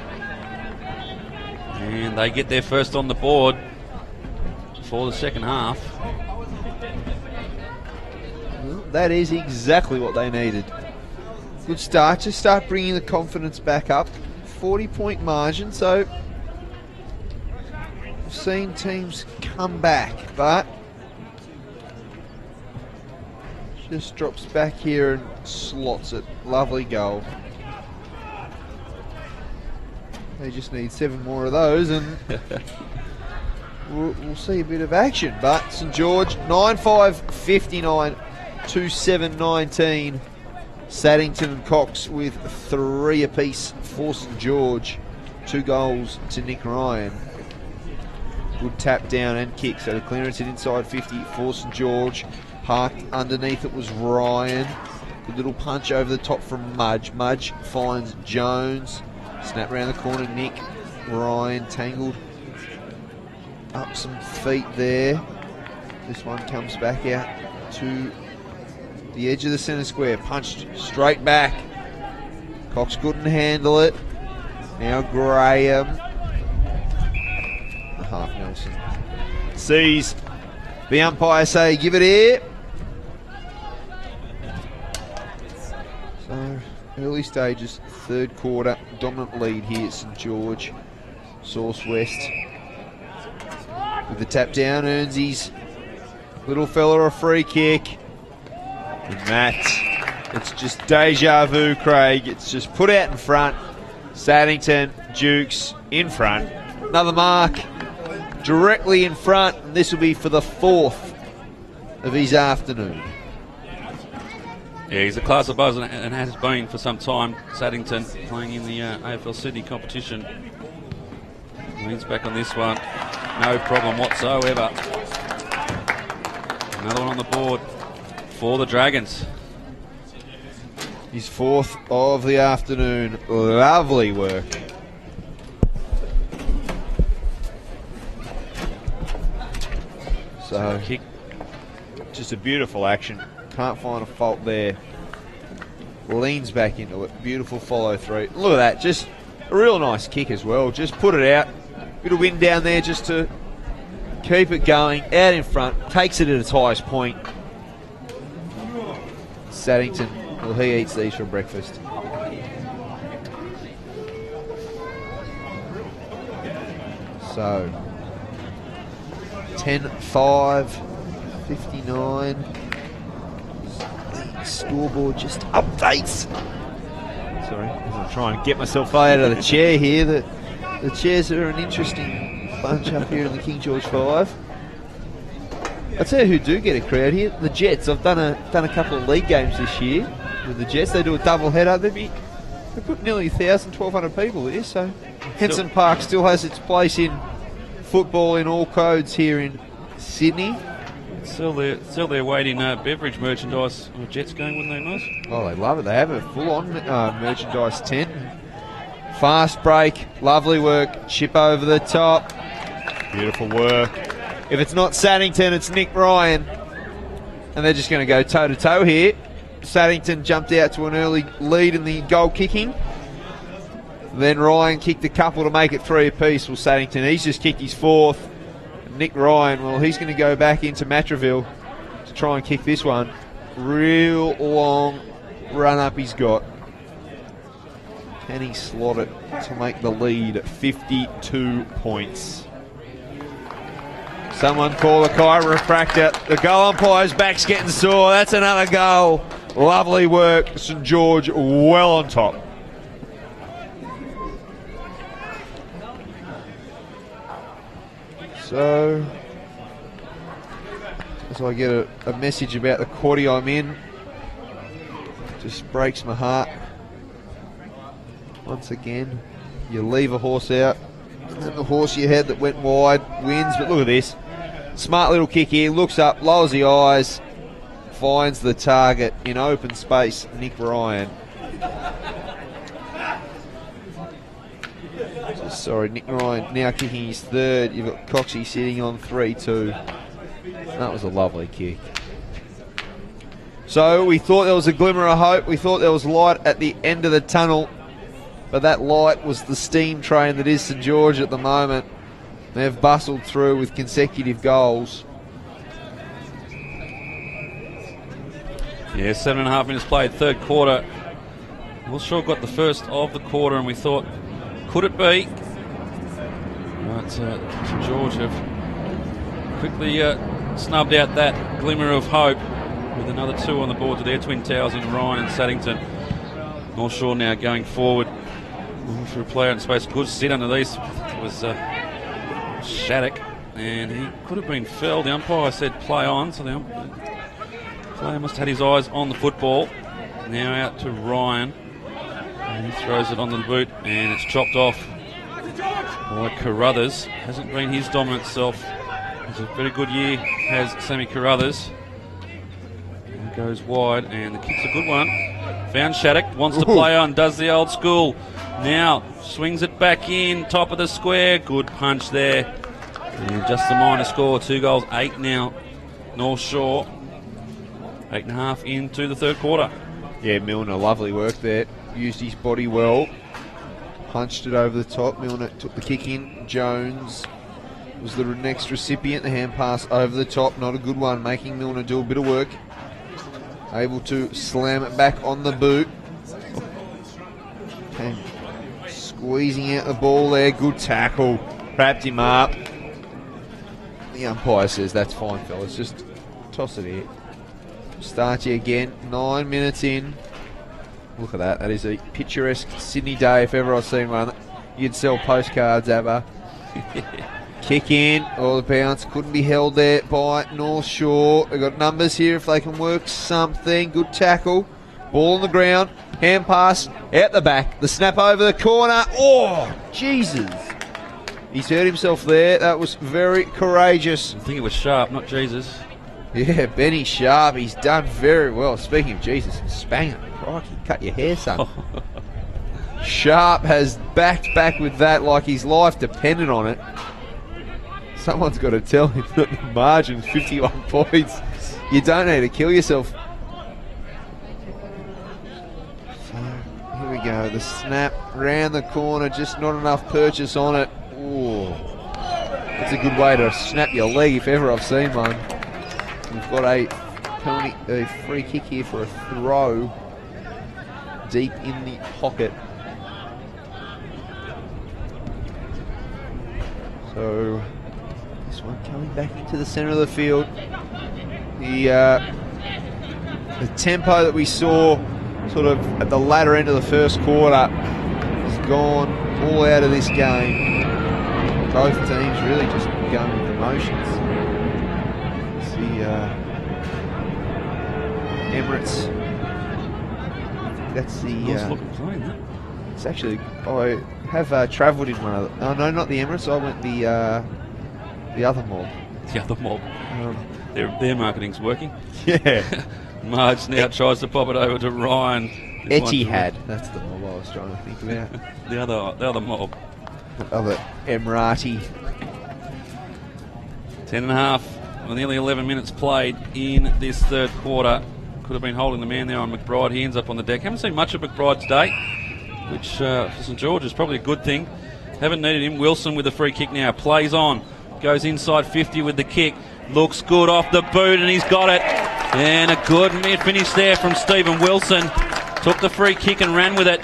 And they get their first on the board for the second half. Well, that is exactly what they needed. Good start. Just start bringing the confidence back up. 40-point margin, so we've seen teams come back, but just drops back here and slots it. Lovely goal. They just need 7 more of those, and we'll see a bit of action. But St George, 9-5-59, 2-7-19. Saddington and Cox with 3 apiece for St George. 2 goals to Nick Ryan. Good tap down and kick, so the clearance at inside 50 for St George. Parked underneath it was Ryan. Good little punch over the top from Mudge. Mudge finds Jones. Snap around the corner, Nick Ryan tangled up some feet there. This one comes back out to the edge of the centre square, punched straight back. Cox couldn't handle it. Now Graham. Half Nelson sees the umpire say, give it here. So early stages, third quarter, dominant lead here at St George. Source West with the tap down, earns his Little fella a free kick. And that, it's just deja vu, Craig. It's just put out in front. Saddington, Dukes in front. Another mark directly in front, and this will be for the 4th of his afternoon. Yeah, he's a class of buzz and has been for some time. Saddington playing in the AFL Sydney competition. Leans back on this one. No problem whatsoever. Another one on the board for the Dragons. His 4th of the afternoon. Lovely work. So, Kick. just a beautiful action. Can't find a fault there. Leans back into it. Beautiful follow through. Look at that. Just a real nice kick as well. Just put it out. Bit of wind down there just to keep it going. Out in front. Takes it at its highest point. Saddington, well, he eats these for breakfast. So, 10-5, 59. The scoreboard just updates. Sorry, as I'm trying to get myself out of the chair here. The chairs are an interesting bunch up here in the King George 5. I'll tell you who do get a crowd here, the Jets. I've done a couple of league games this year with the Jets. They do a double header. They put nearly 1,000, 1,200 people here. So Henson Park still has its place in football in all codes here in Sydney. Still there waiting beverage merchandise. Or Jets going, wouldn't they, Moz? Oh, they love it. They have a full-on merchandise tent. Fast break, lovely work. Chip over the top. Beautiful work. If it's not Saddington, it's Nick Ryan. And they're just going to go toe-to-toe here. Saddington jumped out to an early lead in the goal kicking. Then Ryan kicked a couple to make it 3 apiece. Well, Saddington, he's just kicked his 4th. Nick Ryan, well, he's going to go back into Matraville to try and kick this one. Real long run up he's got. Can he slot it to make the lead at 52 points? Someone call a chiropractor. The goal umpire's back's getting sore. That's another goal. Lovely work. St George well on top. So, as I get a message about the quarter I'm in, just breaks my heart. Once again, you leave a horse out, and then the horse you had that went wide wins. But look at this. Smart little kick here. Looks up, lowers the eyes, finds the target in open space, Nick Ryan. Sorry, Nick Ryan now kicking his 3rd. You've got Coxie sitting on 3-2. That was a lovely kick. So we thought there was a glimmer of hope. We thought there was light at the end of the tunnel. But that light was the steam train that is St George at the moment. They've bustled through with consecutive goals. Yeah, 7.5 minutes played, 3rd quarter. Wilshaw got the first of the quarter, and we thought, could it be? But St George have quickly snubbed out that glimmer of hope with another 2 on the board to their twin towers in Ryan and Saddington. North Shore now going forward. Looking for a player in space. Good sit under these. It was Shattuck, and he could have been felled. The umpire said play on, so the player must have had his eyes on the football. Now out to Ryan, and he throws it on the boot, and it's chopped off by Carruthers. Hasn't been his dominant self. It's a very good year, has Sammy Carruthers. And goes wide, and the kick's a good one. Found Shattuck, wants to play on, does the old school. Now swings it back in, top of the square. Good punch there. And just a minor score, 2 goals, 8 now. North Shore, 8.5 into the 3rd quarter. Yeah, Milner, lovely work there. Used his body well. Punched it over the top. Milner took the kick in. Jones was the next recipient. The hand pass over the top. Not a good one, making Milner do a bit of work. Able to slam it back on the boot. Okay. Squeezing out the ball there. Good tackle. Wrapped him up. The umpire says that's fine, fellas. Just toss it here. Start you again. 9 minutes in. Look at that. That is a picturesque Sydney day if ever I've seen one. You'd sell postcards, Abba. Kick in. Oh, the bounce couldn't be held there by North Shore. They've got numbers here if they can work something. Good tackle. Ball on the ground. Hand pass out the back. The snap over the corner. Oh, Jesus. He's hurt himself there. That was very courageous. I think it was Sharp, not Jesus. Yeah, Benny Sharp. He's done very well. Speaking of Jesus, Spanger. Crikey, cut your hair, son. Sharp has backed back with that like his life depended on it. Someone's got to tell him that the margin's 51 points. You don't need to kill yourself. So, here we go. The snap round the corner, just not enough purchase on it. Ooh. That's a good way to snap your leg if ever I've seen one. We've got a free kick here for a throw deep in the pocket. So this one coming back into the centre of the field. The tempo that we saw sort of at the latter end of the first quarter has gone all out of this game. Both teams really just going with the motions. It's the Emirates. That's the. Nice looking plane, that. It's actually. I have travelled in one of the. Oh no, not the Emirates. I went the other mob. The other mob. Their marketing's working. Yeah. Marge now tries to pop it over to Ryan. Etihad. That's the mob I was trying to think about. the other mob. Other Emirati. 10.5, well, nearly 11 minutes played in this third quarter. Could have been holding the man there on McBride. He ends up on the deck. Haven't seen much of McBride today, which for St George is probably a good thing. Haven't needed him. Wilson with the free kick now. Plays on. Goes inside 50 with the kick. Looks good off the boot and he's got it. And a good finish there from Stephen Wilson. Took the free kick and ran with it.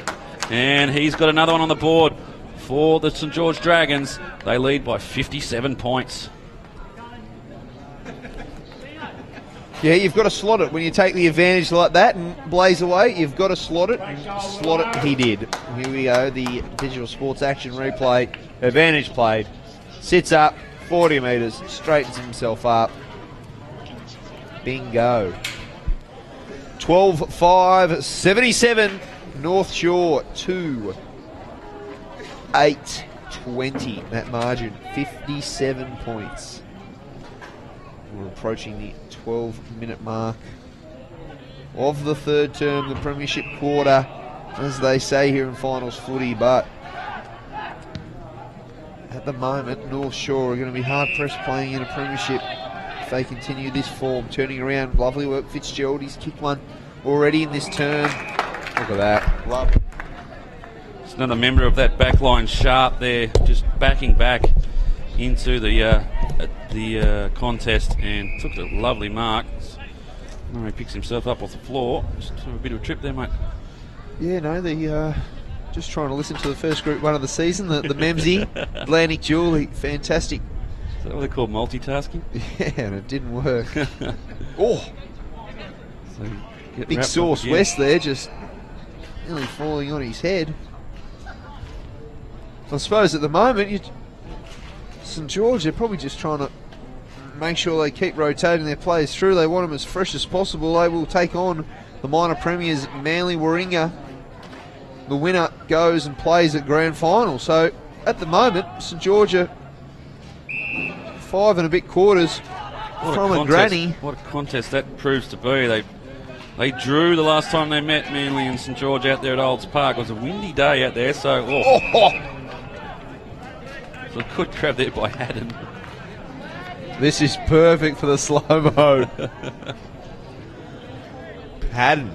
And he's got another one on the board for the St George Dragons. They lead by 57 points. Yeah, you've got to slot it. When you take the advantage like that and blaze away, you've got to slot it. And slot it, he did. Here we go, the digital sports action replay. Advantage played. Sits up, 40 metres, straightens himself up. Bingo. 12-5, 77. North Shore 2. 8-20. That margin, 57 points. We're approaching the 12-minute mark of the third term, the premiership quarter, as they say here in finals footy. But at the moment, North Shore are going to be hard-pressed playing in a premiership if they continue this form. Turning around, lovely work. Fitzgerald, he's kicked one already in this term. Look at that. Love it. It's another member of that backline, Sharp there, just backing back into the contest and took a lovely mark. He picks himself up off the floor. Just a bit of a trip there, mate. Yeah, no, the just trying to listen to the first Group 1 of the season, the Memsey, Atlantic Julie, fantastic. Is that what they call multitasking? Yeah, and it didn't work. Oh! So Big Sauce West there, just nearly falling on his head. I suppose at the moment, St George, they're probably just trying to make sure they keep rotating their players through. They want them as fresh as possible. They will take on the minor premiers, Manly Warringah. The winner goes and plays at grand final. So at the moment, St George are 5 and a bit quarters from a granny. What a contest that proves to be. They drew the last time they met, Manly and St George, out there at Olds Park. It was a windy day out there, so... So a good grab there by Haddon. This is perfect for the slow-mo. Haddon.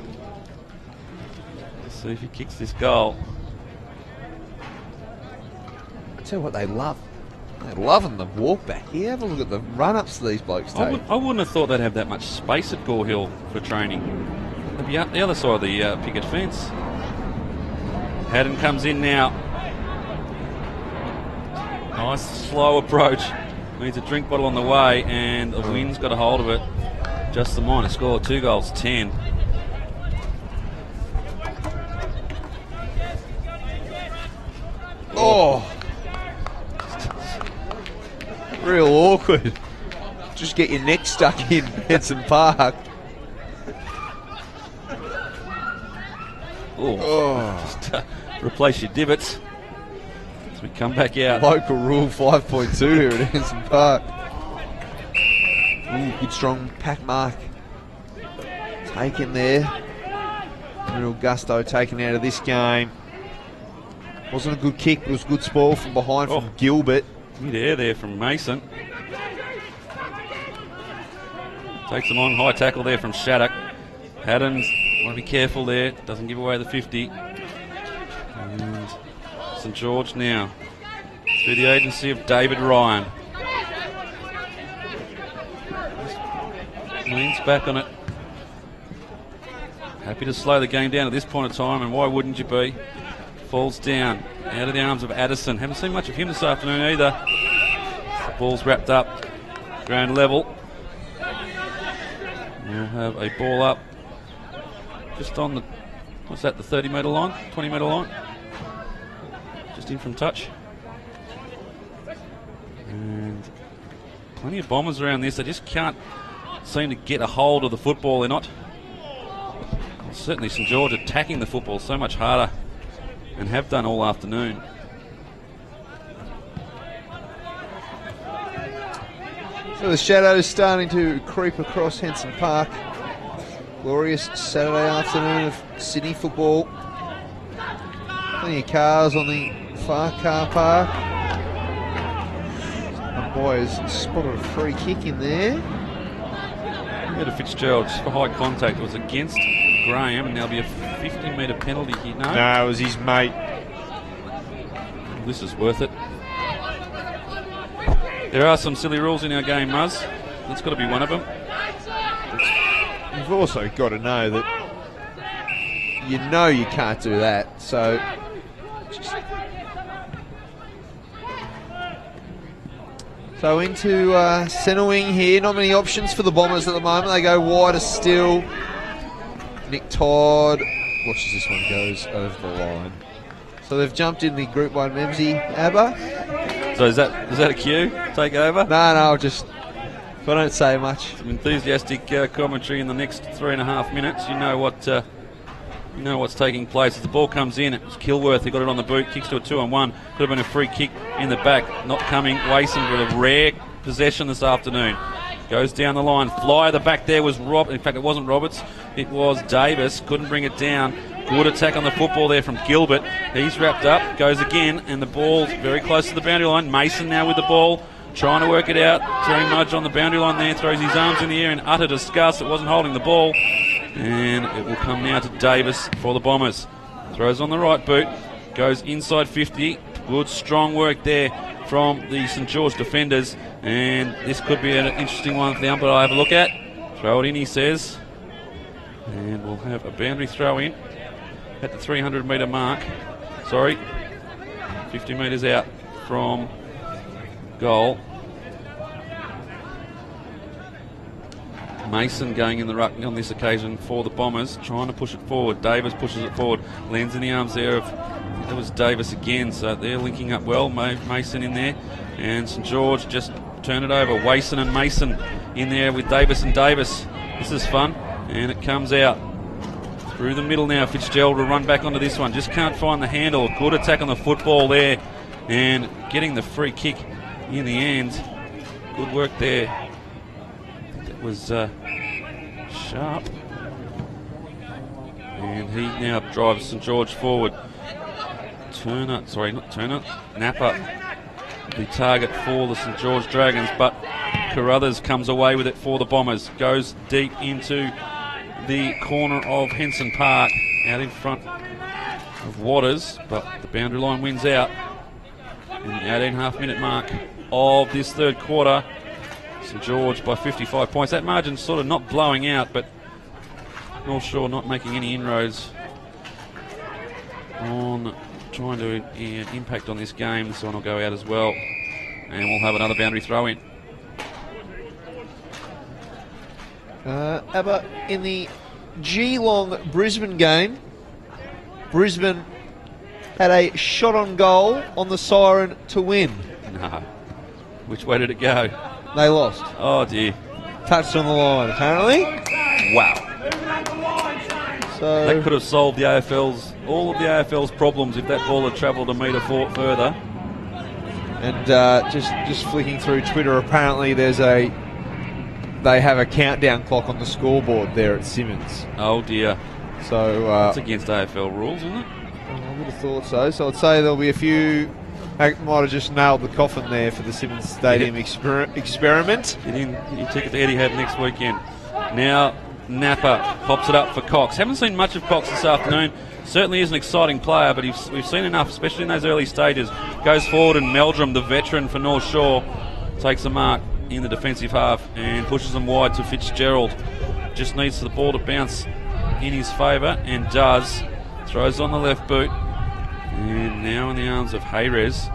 Let's see if he kicks this goal. I tell you what they love. They're loving the walk back here. Have a look at the run-ups these blokes take. I wouldn't have thought they'd have that much space at Gore Hill for training. They'd be up the other side of the picket fence. Haddon comes in now. Nice slow approach. Needs a drink bottle on the way, and the wind's got a hold of it. Just the minor score, 2 goals, 10. Oh, real awkward. Just get your neck stuck in Henson Park. Just replace your divots as we come back out. Local rule 5.2 here at Henson Park. Ooh, good strong pack mark. Taken there. Real gusto taken out of this game. Wasn't a good kick, but it was a good spoil from behind from Gilbert. Good air there from Mason. Takes them on, high tackle there from Shattuck. Haddons, want to be careful there, doesn't give away the 50. And St George now, through the agency of David Ryan. Leans back on it. Happy to slow the game down at this point of time, and why wouldn't you be? Falls down, out of the arms of Addison. Haven't seen much of him this afternoon either. The ball's wrapped up, ground level. We'll have a ball up just on the, what's that, the 30 metre line, 20 metre line? Just in from touch. And plenty of Bombers around this. They just can't seem to get a hold of the football. They're not, well, certainly St George attacking the football so much harder and have done all afternoon. So the shadows starting to creep across Henson Park. Glorious Saturday afternoon of Sydney football. Plenty of cars on the far car park. And boys spotted a free kick in there. Go to Fitzgerald just for high contact. It was against Graham, and there'll be a 50-metre penalty here. No, it was his mate. This is worth it. There are some silly rules in our game, Muzz. That's got to be one of them. You've also got to know that you can't do that. So into centre wing here. Not many options for the Bombers at the moment. They go wider still. Nick Todd watches this one goes over the line. So they've jumped in the Group 1 Memsy, Abba. So is that a cue? Take over? No, just if I don't say much. Some enthusiastic commentary in the next 3.5 minutes. You know what's taking place. As the ball comes in, it was Kilworth who got it on the boot, kicks to a 2-on-1. Could have been a free kick in the back. Not coming. Wason with a rare possession this afternoon. Goes down the line. Fly at the back there was Rob. In fact, it wasn't Roberts. It was Davis. Couldn't bring it down. Good attack on the football there from Gilbert. He's wrapped up. Goes again, and the ball's very close to the boundary line. Mason now with the ball, trying to work it out. Terry Mudge on the boundary line there. Throws his arms in the air in utter disgust. It wasn't holding the ball. And it will come now to Davis for the Bombers. Throws on the right boot. Goes inside 50. Good strong work there from the St George defenders. And this could be an interesting one for the umpire to have a look at. Throw it in, he says. And we'll have a boundary throw in at the 300 metre mark. 50 metres out from goal. Mason going in the ruck on this occasion for the Bombers, trying to push it forward. Davis pushes it forward, lands in the arms there of, I think it was Davis again, so they're linking up well. Mason in there, and St George just turn it over. Wason and Mason in there with Davis and Davis. This is fun, and it comes out through the middle now. Fitzgerald will run back onto this one, just can't find the handle. Good attack on the football there, and getting the free kick in the end. Good work there. I think that was Sharp, and he now drives St George forward. Napa, the target for the St George Dragons, but Carruthers comes away with it for the Bombers. Goes deep into the corner of Henson Park, out in front of Waters, but the boundary line wins out in the 18.5 minute mark of this third quarter. St George by 55 points. That margin's sort of not blowing out, but North Shore not making any inroads on trying to impact on this game. This one will go out as well, and we'll have another boundary throw in. How about in the Geelong Brisbane game? Brisbane had a shot on goal on the siren to win. No. Which way did it go? They lost. Oh dear. Touched on the line, apparently. Wow. So That could have solved the all of the AFL's problems if that ball had travelled a metre further. And just flicking through Twitter, apparently they have a countdown clock on the scoreboard there at Simmons. Oh dear. So That's against AFL rules, isn't it? I would have thought so. So I'd say there'll be a few. Might have just nailed the coffin there for the Simmons Stadium experiment. Get in your ticket to Etihad next weekend. Now Napa pops it up for Cox. Haven't seen much of Cox this afternoon. Certainly is an exciting player, but we've seen enough, especially in those early stages. Goes forward and Meldrum, the veteran for North Shore, takes a mark in the defensive half and pushes them wide to Fitzgerald. Just needs the ball to bounce in his favour and does. Throws on the left boot. And now in the arms of Hayres.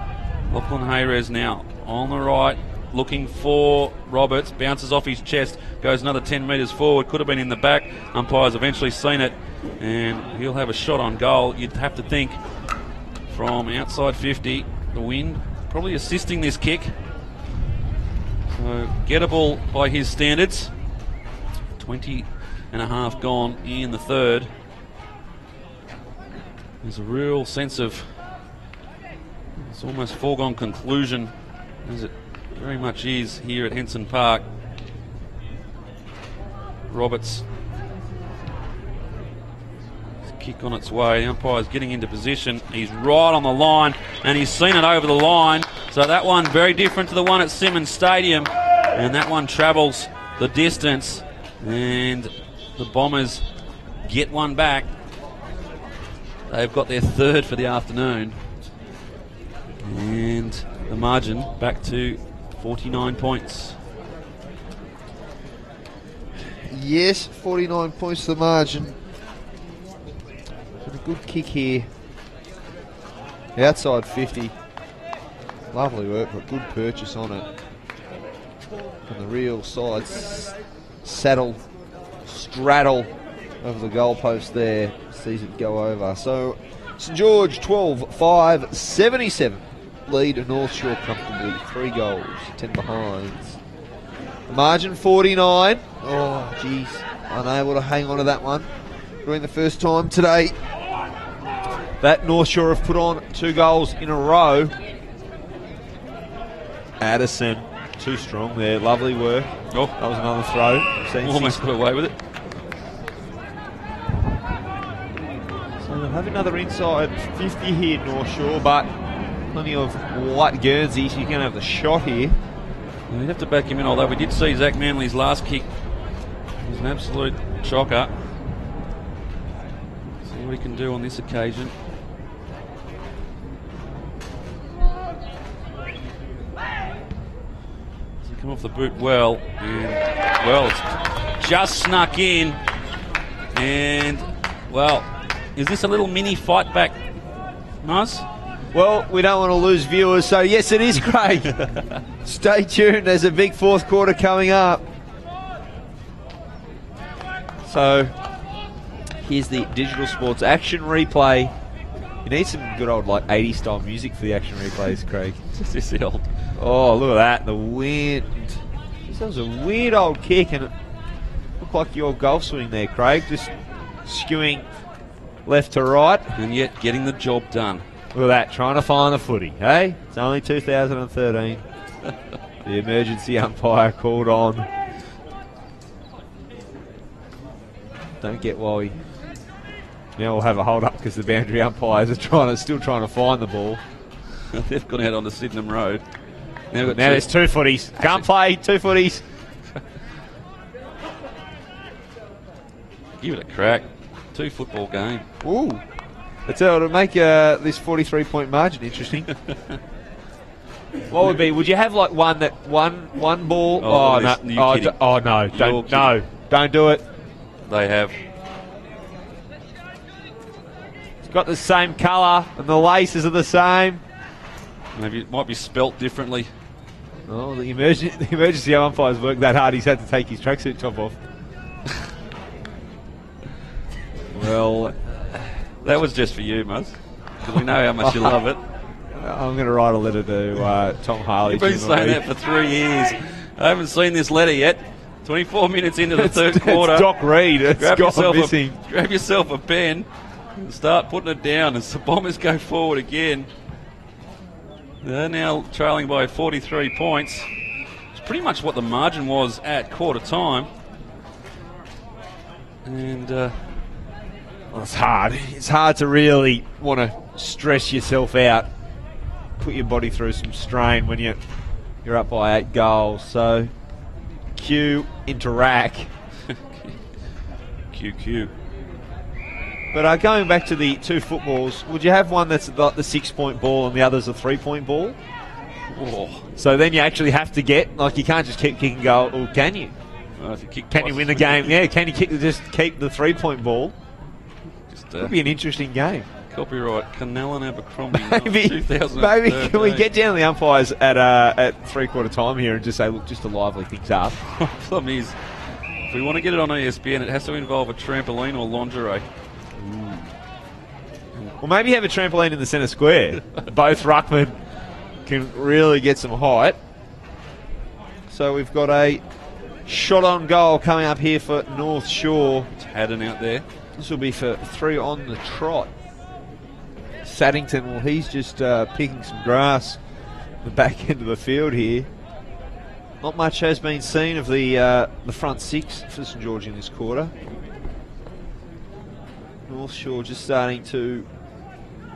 Lachlan Hayres now on the right, looking for Roberts. Bounces off his chest, goes another 10 metres forward. Could have been in the back. Umpire's eventually seen it, and he'll have a shot on goal. You'd have to think from outside 50. The wind probably assisting this kick. So gettable by his standards. 20 and a half gone in the third. There's a real sense of it's almost foregone conclusion, as it very much is here at Henson Park. Roberts, kick on its way. The umpire's getting into position. He's right on the line, and he's seen it over the line. So that one very different to the one at Simmons Stadium, and that one travels the distance, and the Bombers get one back. They've got their third for the afternoon, and the margin back to 49 points. Yes, 49 points to the margin. But a good kick here. Outside 50. Lovely work, but good purchase on it. And the real side straddle over the goalpost there. Sees it go over. So St George 12-5, 77. Lead North Shore comfortably. 3 goals, 10 behinds. Margin 49. Oh, geez. Unable to hang on to that one. During the first time today that North Shore have put on 2 goals in a row. Addison, too strong there. Lovely work. Oh, that was another throw. Almost got away with it. So they'll have another inside 50 here, North Shore, but plenty of white Guernsey, so you can have the shot here. Well, you'd have to back him in, although we did see Zach Manley's last kick. It was an absolute shocker. See what he can do on this occasion. Does he come off the boot well? And, well, it's just snuck in. And, well, is this a little mini fight back, Muzz? Well, we don't want to lose viewers, so yes, it is, Craig. Stay tuned, there's a big fourth quarter coming up. So, here's the Digital Sports action replay. You need some good old, 80s style music for the action replays, Craig. This is old. Oh, look at that, the wind. That was a weird old kick, and it looked like your golf swing there, Craig. Just skewing left to right. And yet getting the job done. Look at that, trying to find the footy, hey? It's only 2013. The emergency umpire called on. Don't get worried. Now we'll have a hold up because the boundary umpires are still trying to find the ball. They've gone out onto Sydenham Road. Now there's 2 footies. Can't play, 2 footies. Give it a crack. 2 football game. Ooh. It'll make this 43-point margin interesting. What would you have one ball? Oh, no! No, don't do it. They have. It's got the same colour and the laces are the same. Maybe it might be spelt differently. Oh, the emergency umpires worked that hard. He's had to take his tracksuit top off. Well, That was just for you, Muzz, because we know how much you love it. I'm going to write a letter to Tom Harley. You've been saying that for 3 years. I haven't seen this letter yet. 24 minutes into the third quarter. It's Doc Reed. It's grab gone yourself a pen and start putting it down as the Bombers go forward again. They're now trailing by 43 points. It's pretty much what the margin was at quarter time. And well, it's hard. It's hard to really want to stress yourself out, put your body through some strain when you're up by 8 goals. So, Q into rack. QQ. But going back to the 2 footballs, would you have one that's the 6-point ball and the other's a 3-point ball? Oh. So then you actually have to get, like, you can't just keep kicking goal, or can you? If you kick Can you win the game? Yeah, can you just keep the 3-point ball? Could be an interesting game. Copyright Canal and Abercrombie. Maybe can we get down to the umpires at 3/4 time here and just say, look, just to lively things up? Problem is, if we want to get it on ESPN, it has to involve a trampoline or lingerie. Well, maybe have a trampoline in the centre square. Both ruckmen can really get some height. So we've got a shot on goal coming up here for North Shore. It's Haddon out there. This will be for 3 on the trot. Saddington, well, he's just picking some grass the back end of the field here. Not much has been seen of the front 6 for St George in this quarter. North Shore just starting to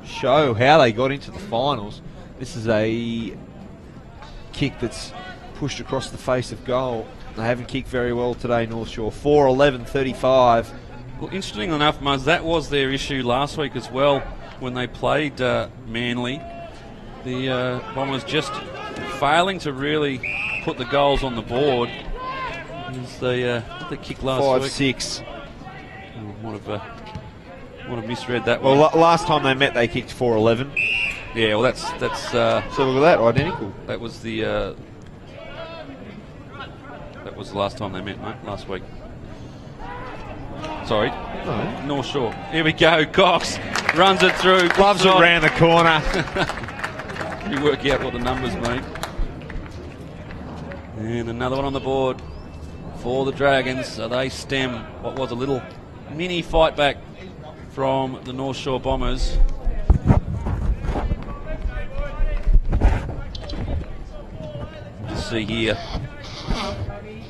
show how they got into the finals. This is a kick that's pushed across the face of goal. They haven't kicked very well today, North Shore. 4-11-35. Well, interesting enough, Muzz, that was their issue last week as well when they played Manly. The Bombers just failing to really put the goals on the board. They kicked last week. 5-6. Might have misread that well, one. Last time they met, they kicked 4-11. Yeah, well, that's. So look at that, identical. That was the last time they met, mate. Last week. Sorry. No. North Shore. Here we go. Cox runs it through. Loves it round the corner. You work out what the numbers mean. And another one on the board for the Dragons. So they stem what was a little mini fight back from the North Shore Bombers. Just see here.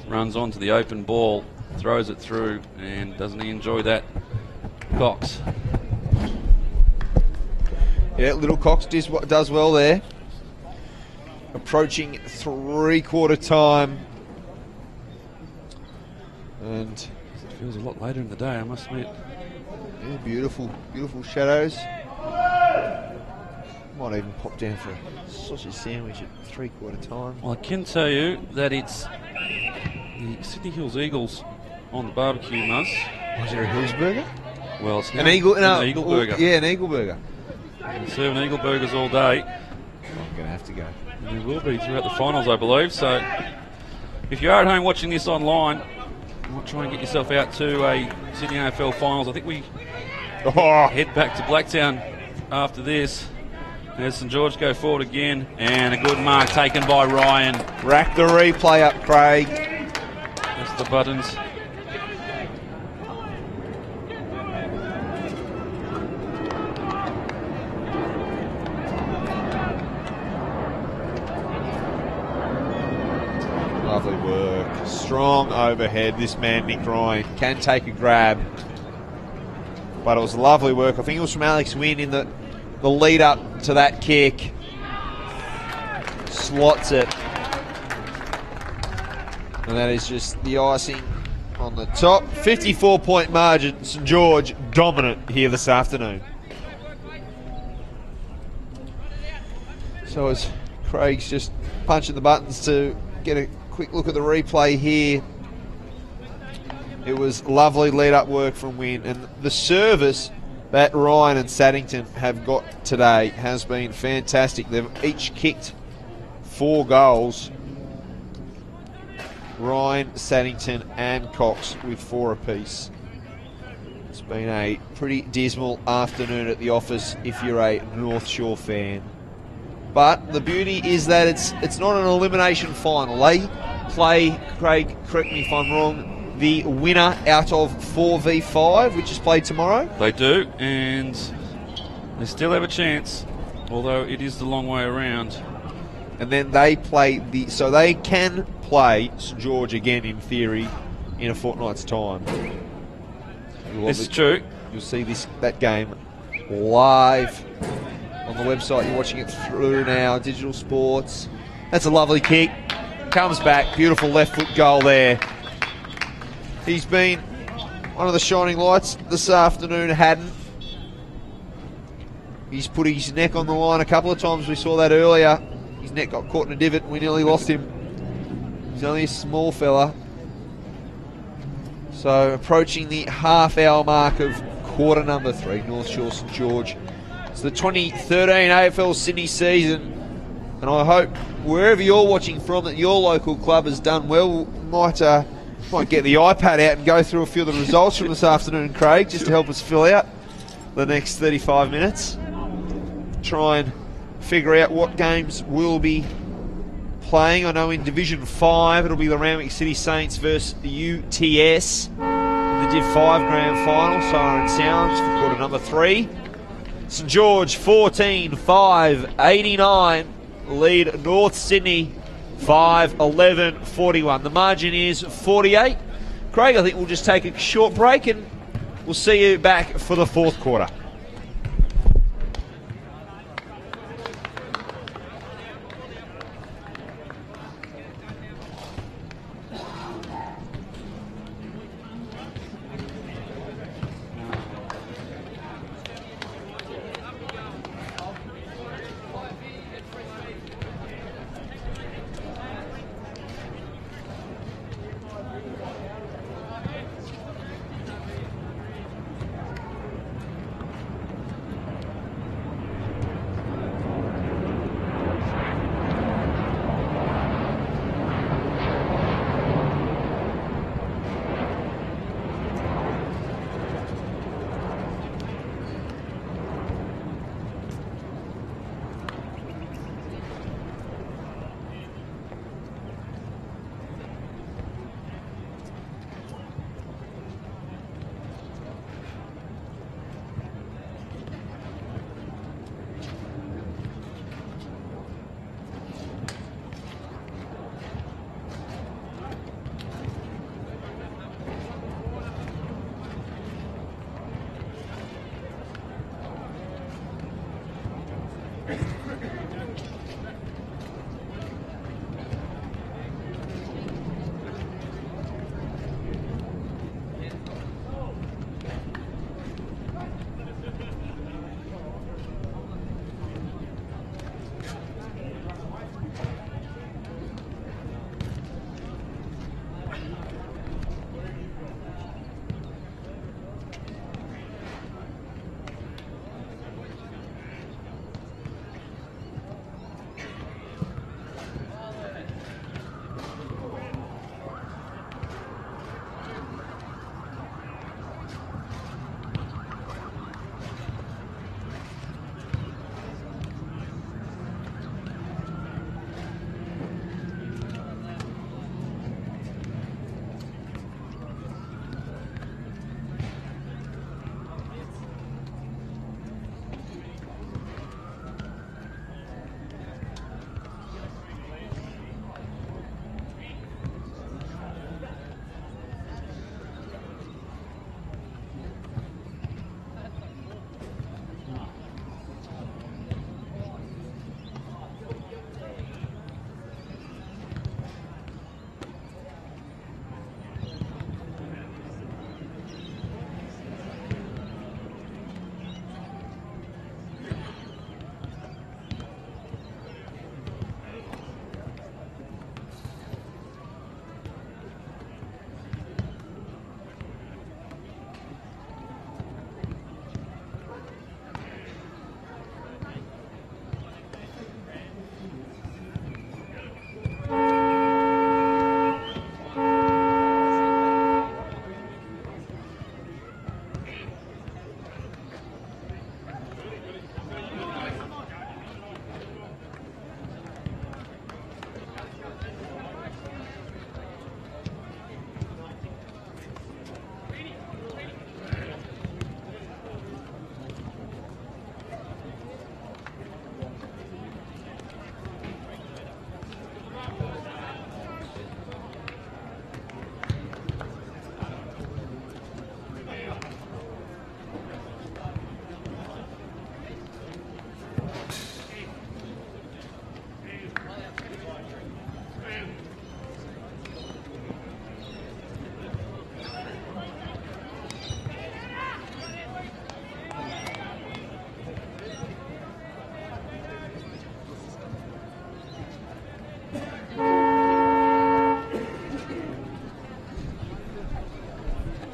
Runs onto the open ball, throws it through, and doesn't he enjoy that? Cox. Yeah, little Cox does well there. Approaching 3/4 time. And It feels a lot later in the day, I must admit. yeah, beautiful shadows. Might even pop down for a sausage sandwich at 3/4 time. Well, I can tell you that it's the Sydney Hills Eagles on the barbecue, Muzz. Was there a Hills burger? Well, it's An Eagle? No, an Eagle burger. Yeah, an Eagle burger. They're serving Eagle burgers all day. I'm going to have to go. And there will be throughout the finals, I believe. So if you are at home watching this online, we'll try and get yourself out to a Sydney AFL finals. I think we head back to Blacktown after this. There's St George go forward again, and a good mark taken by Ryan. Rack the replay up, Craig. That's the buttons. Lovely work. Strong overhead. This man, Nick Ryan, can take a grab. But it was lovely work. I think it was from Alex Wynn in the lead up to that kick. Slots it. And that is just the icing on the top. 54-point margin. St George dominant here this afternoon. So as Craig's just punching the buttons to get a quick look at the replay here. It was lovely lead-up work from Wynn, and the service that Ryan and Saddington have got today has been fantastic. They've each kicked 4 goals. Ryan, Saddington and Cox with 4 apiece. It's It's been a pretty dismal afternoon at the office if you're a North Shore fan. But the beauty is that it's not an elimination final. They play, Craig, correct me if I'm wrong, the winner out of 4v5, which is played tomorrow. They do, and they still have a chance, although it is the long way around. And then they play so they can play St George again in theory in a fortnight's time. This is true. You'll see that game live on the website. You're watching it through now, Digital Sports. That's a lovely kick. Comes back, beautiful left foot goal there. He's been one of the shining lights this afternoon, Haddon. He's put his neck on the line a couple of times. We saw that earlier. His neck got caught in a divot. We nearly lost him. He's only a small fella. So approaching the half-hour mark of quarter number 3, North Shore St George. It's the 2013 AFL Sydney season, and I hope wherever you're watching from that your local club has done well. Might get the iPad out and go through a few of the results from this afternoon, Craig, just to help us fill out the next 35 minutes. Try and figure out what games we'll be playing. I know in Division 5 it'll be the Randwick City Saints versus UTS in the Div 5 grand final. Siren sounds for quarter number 3. St George 14-5, 89 lead North Sydney 5-11-41. The margin is 48. Craig, I think we'll just take a short break and we'll see you back for the fourth quarter.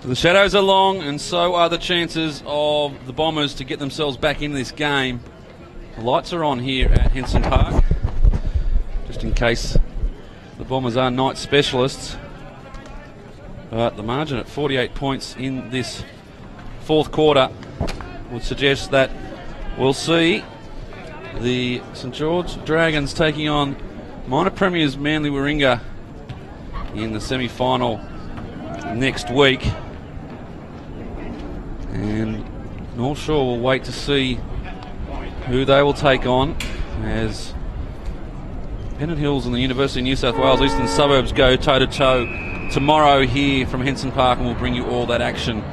The shadows are long, and so are the chances of the Bombers to get themselves back into this game. The lights are on here at Henson Park, just in case the Bombers are night specialists. But the margin at 48 points in this fourth quarter would suggest that we'll see the St George Dragons taking on minor premiers Manly Warringah in the semi-final next week. And North Shore will wait to see who they will take on as Pennant Hills and the University of New South Wales Eastern Suburbs go toe-to-toe tomorrow here from Henson Park, and we'll bring you all that action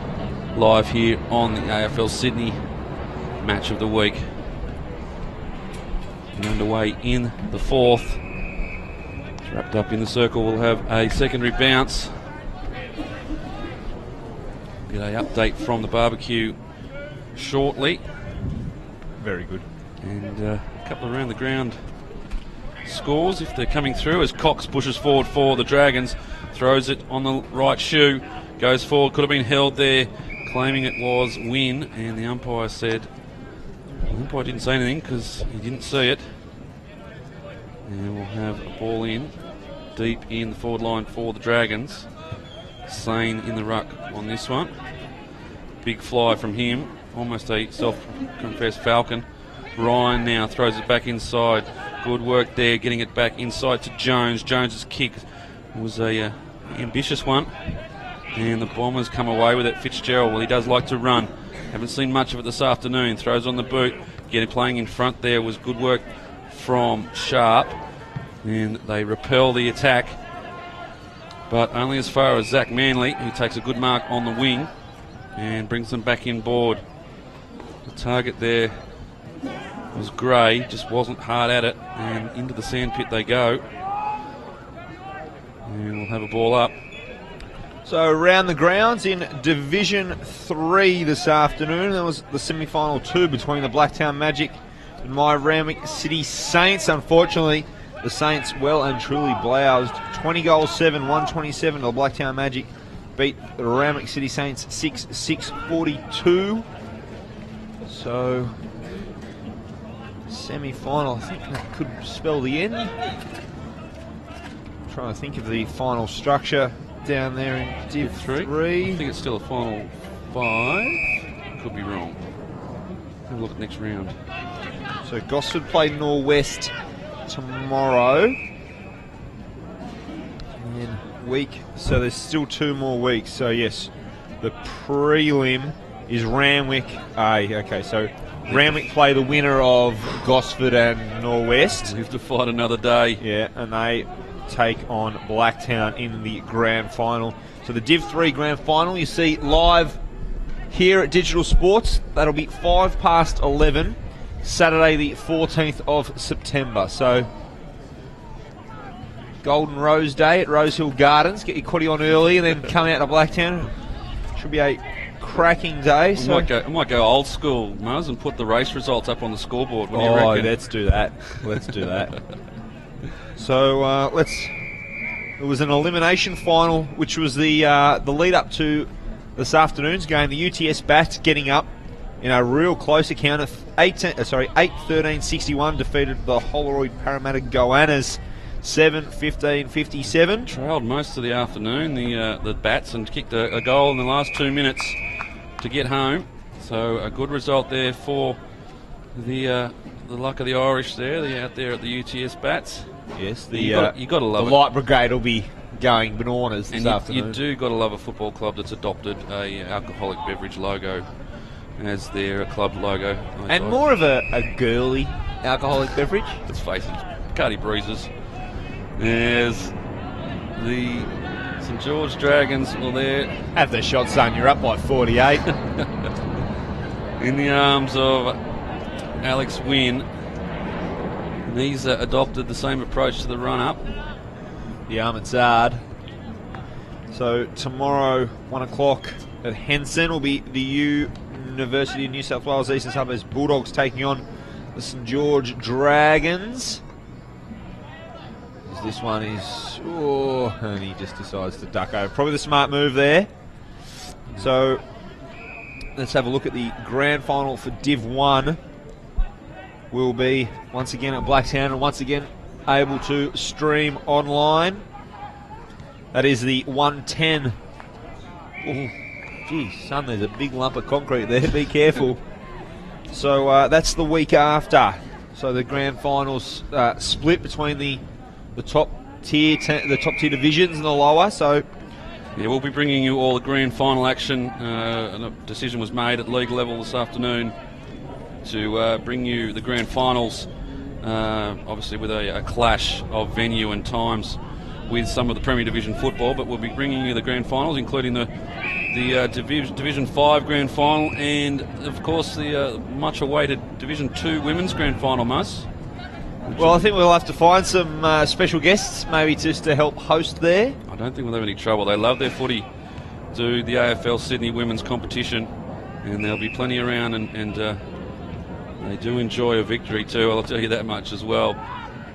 live here on the AFL Sydney match of the week. And underway in the fourth. It's wrapped up in the circle. We'll have a secondary bounce. Get an update from the barbecue shortly. Very good. And a couple around the ground scores if they're coming through, as Cox pushes forward for the Dragons, throws it on the right shoe, goes forward, could have been held there, claiming it was win, and the umpire said, the umpire didn't say anything because he didn't see it. And we'll have a ball in deep in the forward line for the Dragons. Sane in the ruck on this one. Big fly from him, almost a self-confessed falcon. Ryan now throws it back inside. Good work there, getting it back inside to Jones. Jones's kick was a ambitious one, and the Bombers come away with it. Fitzgerald, well, he does like to run. Haven't seen much of it this afternoon. Throws on the boot. Getting playing in front there was good work from Sharp, and they repel the attack, but only as far as Zach Manley, who takes a good mark on the wing and brings them back in board. The target there was Gray, just wasn't hard at it, and into the sandpit they go. And we'll have a ball up. So around the grounds in Division 3 this afternoon, there was the semi-final 2 between the Blacktown Magic and my Randwick City Saints. Unfortunately, the Saints well and truly bloused 20-7, 127 to the Blacktown Magic. Beat the Randwick City Saints 6-42. So semi-final, I think that could spell the end. Trying to think of the final structure down there in Div 3. I think it's still a final 5. Could be wrong. Have a look at next round. So Gosford play Norwest tomorrow. And then so there's still 2 more weeks. So yes, the prelim is Randwick A. Okay, so Randwick play the winner of Gosford and Norwest. We have to fight another day. Yeah, and they take on Blacktown in the grand final. So the Div 3 grand final you see live here at Digital Sports. That'll be 11:05, Saturday the 14th of September. So Golden Rose Day at Rosehill Gardens. Get your quaddy on early and then come out to Blacktown. Should be a cracking day. I might go old school, Muzz, and put the race results up on the scoreboard. What do you reckon? Let's do that. Let's do that. So it was an elimination final, which was the lead up to this afternoon's game. The UTS Bats getting up in a real close account of 8-13-61, defeated the Holroyd Parramatta Goannas 7-15-57. Trailed most of the afternoon, the Bats, and kicked a goal in the last 2 minutes to get home. So a good result there for the luck of the Irish there. They're out there at the UTS Bats. Yes, you got to love the it. Light Brigade will be going bananas this afternoon. You do got to love a football club that's adopted a alcoholic beverage logo as their club logo. And more of a girly alcoholic beverage. Let's face it, Bacardi Breezes. There's the St George Dragons. Well, they're have the shot, son. You're up by 48. in the arms of Alex Wynn. And he's adopted the same approach to the run-up. The Ahmedzard. So tomorrow, 1 o'clock at Henson, will be the University of New South Wales Eastern Suburbs Bulldogs taking on the St George Dragons. This one is... and he just decides to duck over. Probably the smart move there. So let's have a look at the grand final for Div 1. Will be once again at Blacktown and once again able to stream online. That is the 110. Oh, geez, son, there's a big lump of concrete there. Be careful. So that's the week after. So the grand finals split between the top tier divisions and the lower. So yeah, we'll be bringing you all the grand final action. And a decision was made at league level this afternoon to bring you the grand finals. Obviously with a clash of venue and times with some of the Premier Division football, but we'll be bringing you the grand finals, including the Division 5 grand final and, of course, the much-awaited Division 2 women's grand final, Muzz. Well, I think we'll have to find some special guests, maybe just to help host there. I don't think we'll have any trouble. They love their footy, do the AFL Sydney women's competition, and there'll be plenty around, and they do enjoy a victory too, I'll tell you that much as well.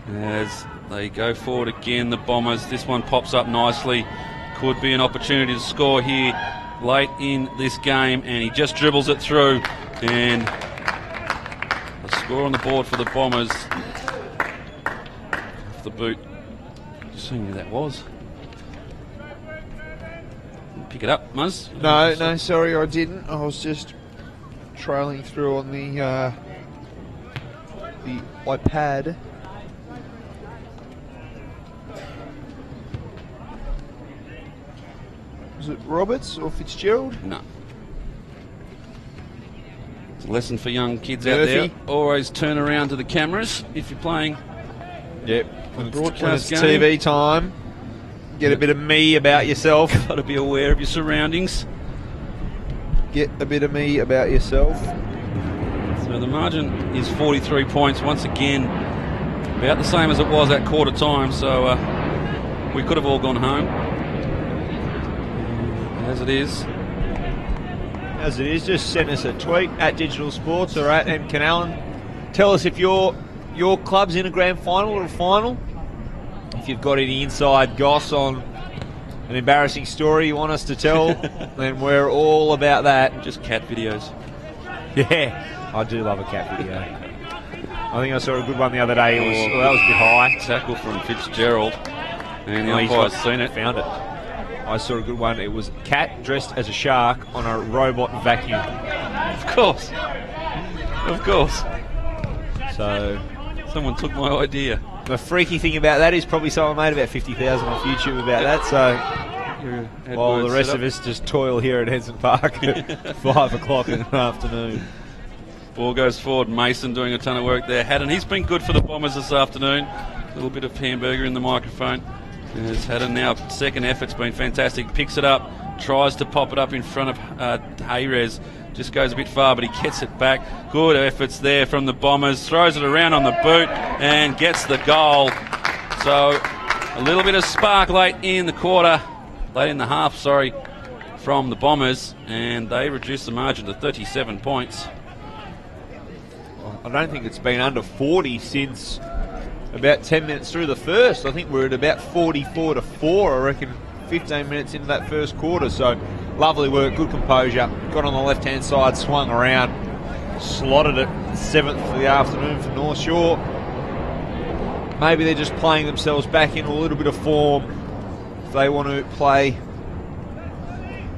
As they go forward again, the Bombers, this one pops up nicely. Could be an opportunity to score here late in this game, and he just dribbles it through, and a score on the board for the Bombers. Off the boot. Just seeing who that was. Pick it up, Muzz? No, sorry, I didn't. I was just trailing through on the iPad. Was it Roberts or Fitzgerald? No. It's a lesson for young kids Murphy. out there. Always turn around to the cameras if you're playing. Yep. When Broadcast TV time. Get a bit of me about yourself. Got to be aware of your surroundings. Get a bit of me about yourself. So the margin is 43 points once again, about the same as it was at quarter time. So we could have all gone home. As it is, just send us a tweet at Digital Sports or at M. Canallen. Tell us if your club's in a grand final or a final. If you've got any inside goss on an embarrassing story you want us to tell, then we're all about that. Just cat videos. Yeah, I do love a cat video. I think I saw a good one the other day. That was a bit high. Tackle from Fitzgerald. And the umpire's seen it. Found it. I saw a good one. It was a cat dressed as a shark on a robot vacuum. Of course. Of course. So someone took my idea. The freaky thing about that is probably someone made about 50,000 on YouTube about that. So while the rest of us just toil here at Henson Park at 5 o'clock in the afternoon. Ball goes forward. Mason doing a ton of work there. Haddon, he's been good for the Bombers this afternoon. A little bit of hamburger in the microphone. As Haddon now, second effort's been fantastic. Picks it up, tries to pop it up in front of Hayrez. Just goes a bit far, but he gets it back. Good efforts there from the Bombers. Throws it around on the boot and gets the goal. So a little bit of spark late in the half, from the Bombers, and they reduce the margin to 37 points. I don't think it's been under 40 since about 10 minutes through the first. I think we're at about 44-4, I reckon, 15 minutes into that first quarter. So lovely work, good composure. Got on the left-hand side, swung around, slotted it 7th for the afternoon for North Shore. Maybe they're just playing themselves back into a little bit of form if they want to play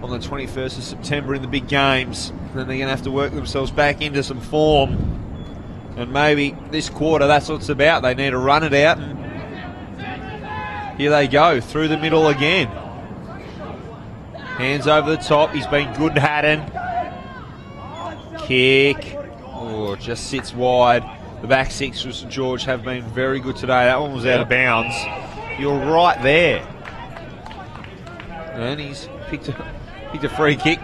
on the 21st of September in the big games. Then they're going to have to work themselves back into some form. And maybe this quarter, that's what it's about. They need to run it out. And here they go, through the middle again. Hands over the top. He's been good, Haddon. Kick. Oh, it just sits wide. The back six for St George have been very good today. That one was out of bounds. You're right there. And he's picked a free kick.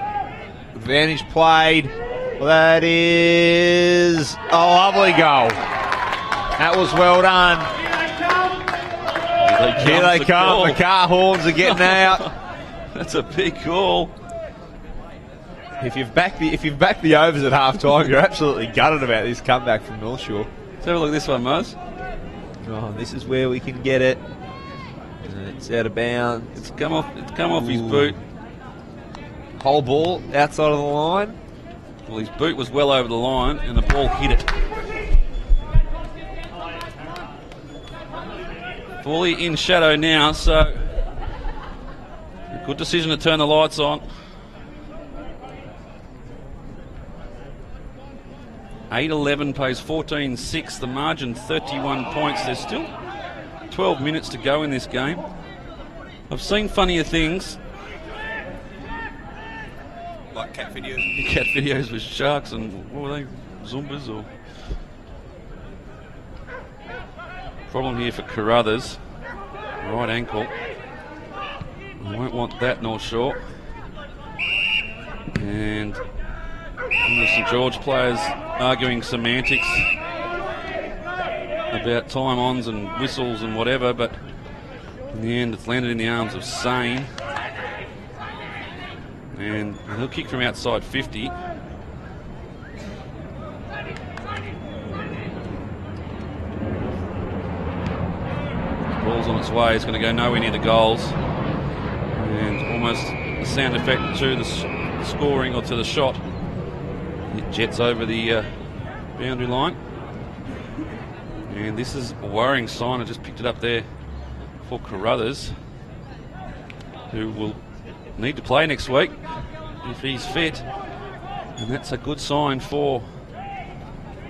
Advantage played. Well, that is a lovely goal. That was well done. Here they come. The car horns are getting out. That's a big call. If you've backed the overs at half time, you're absolutely gutted about this comeback from North Shore. Let's have a look at this one, Muzz. Oh, this is where we can get it. It's out of bounds. It's come off his boot. Whole ball outside of the line. Well, his boot was well over the line and the ball hit it. Fully in shadow now, so a good decision to turn the lights on. 8-11 pays 14-6, the margin 31 points. There's still 12 minutes to go in this game. I've seen funnier things. Like cat videos. Cat videos with sharks and, what were they, Zumbas or... Problem here for Carruthers. Right ankle. I won't want that, North Shore. And the St George players arguing semantics about time-ons and whistles and whatever, but in the end it's landed in the arms of Sane. And he'll kick from outside 50. Ball's on its way. It's going to go nowhere near the goals. And almost a sound effect to the scoring or to the shot. It jets over the boundary line. And this is a worrying sign. I just picked it up there for Carruthers, who will need to play next week if he's fit. And that's a good sign for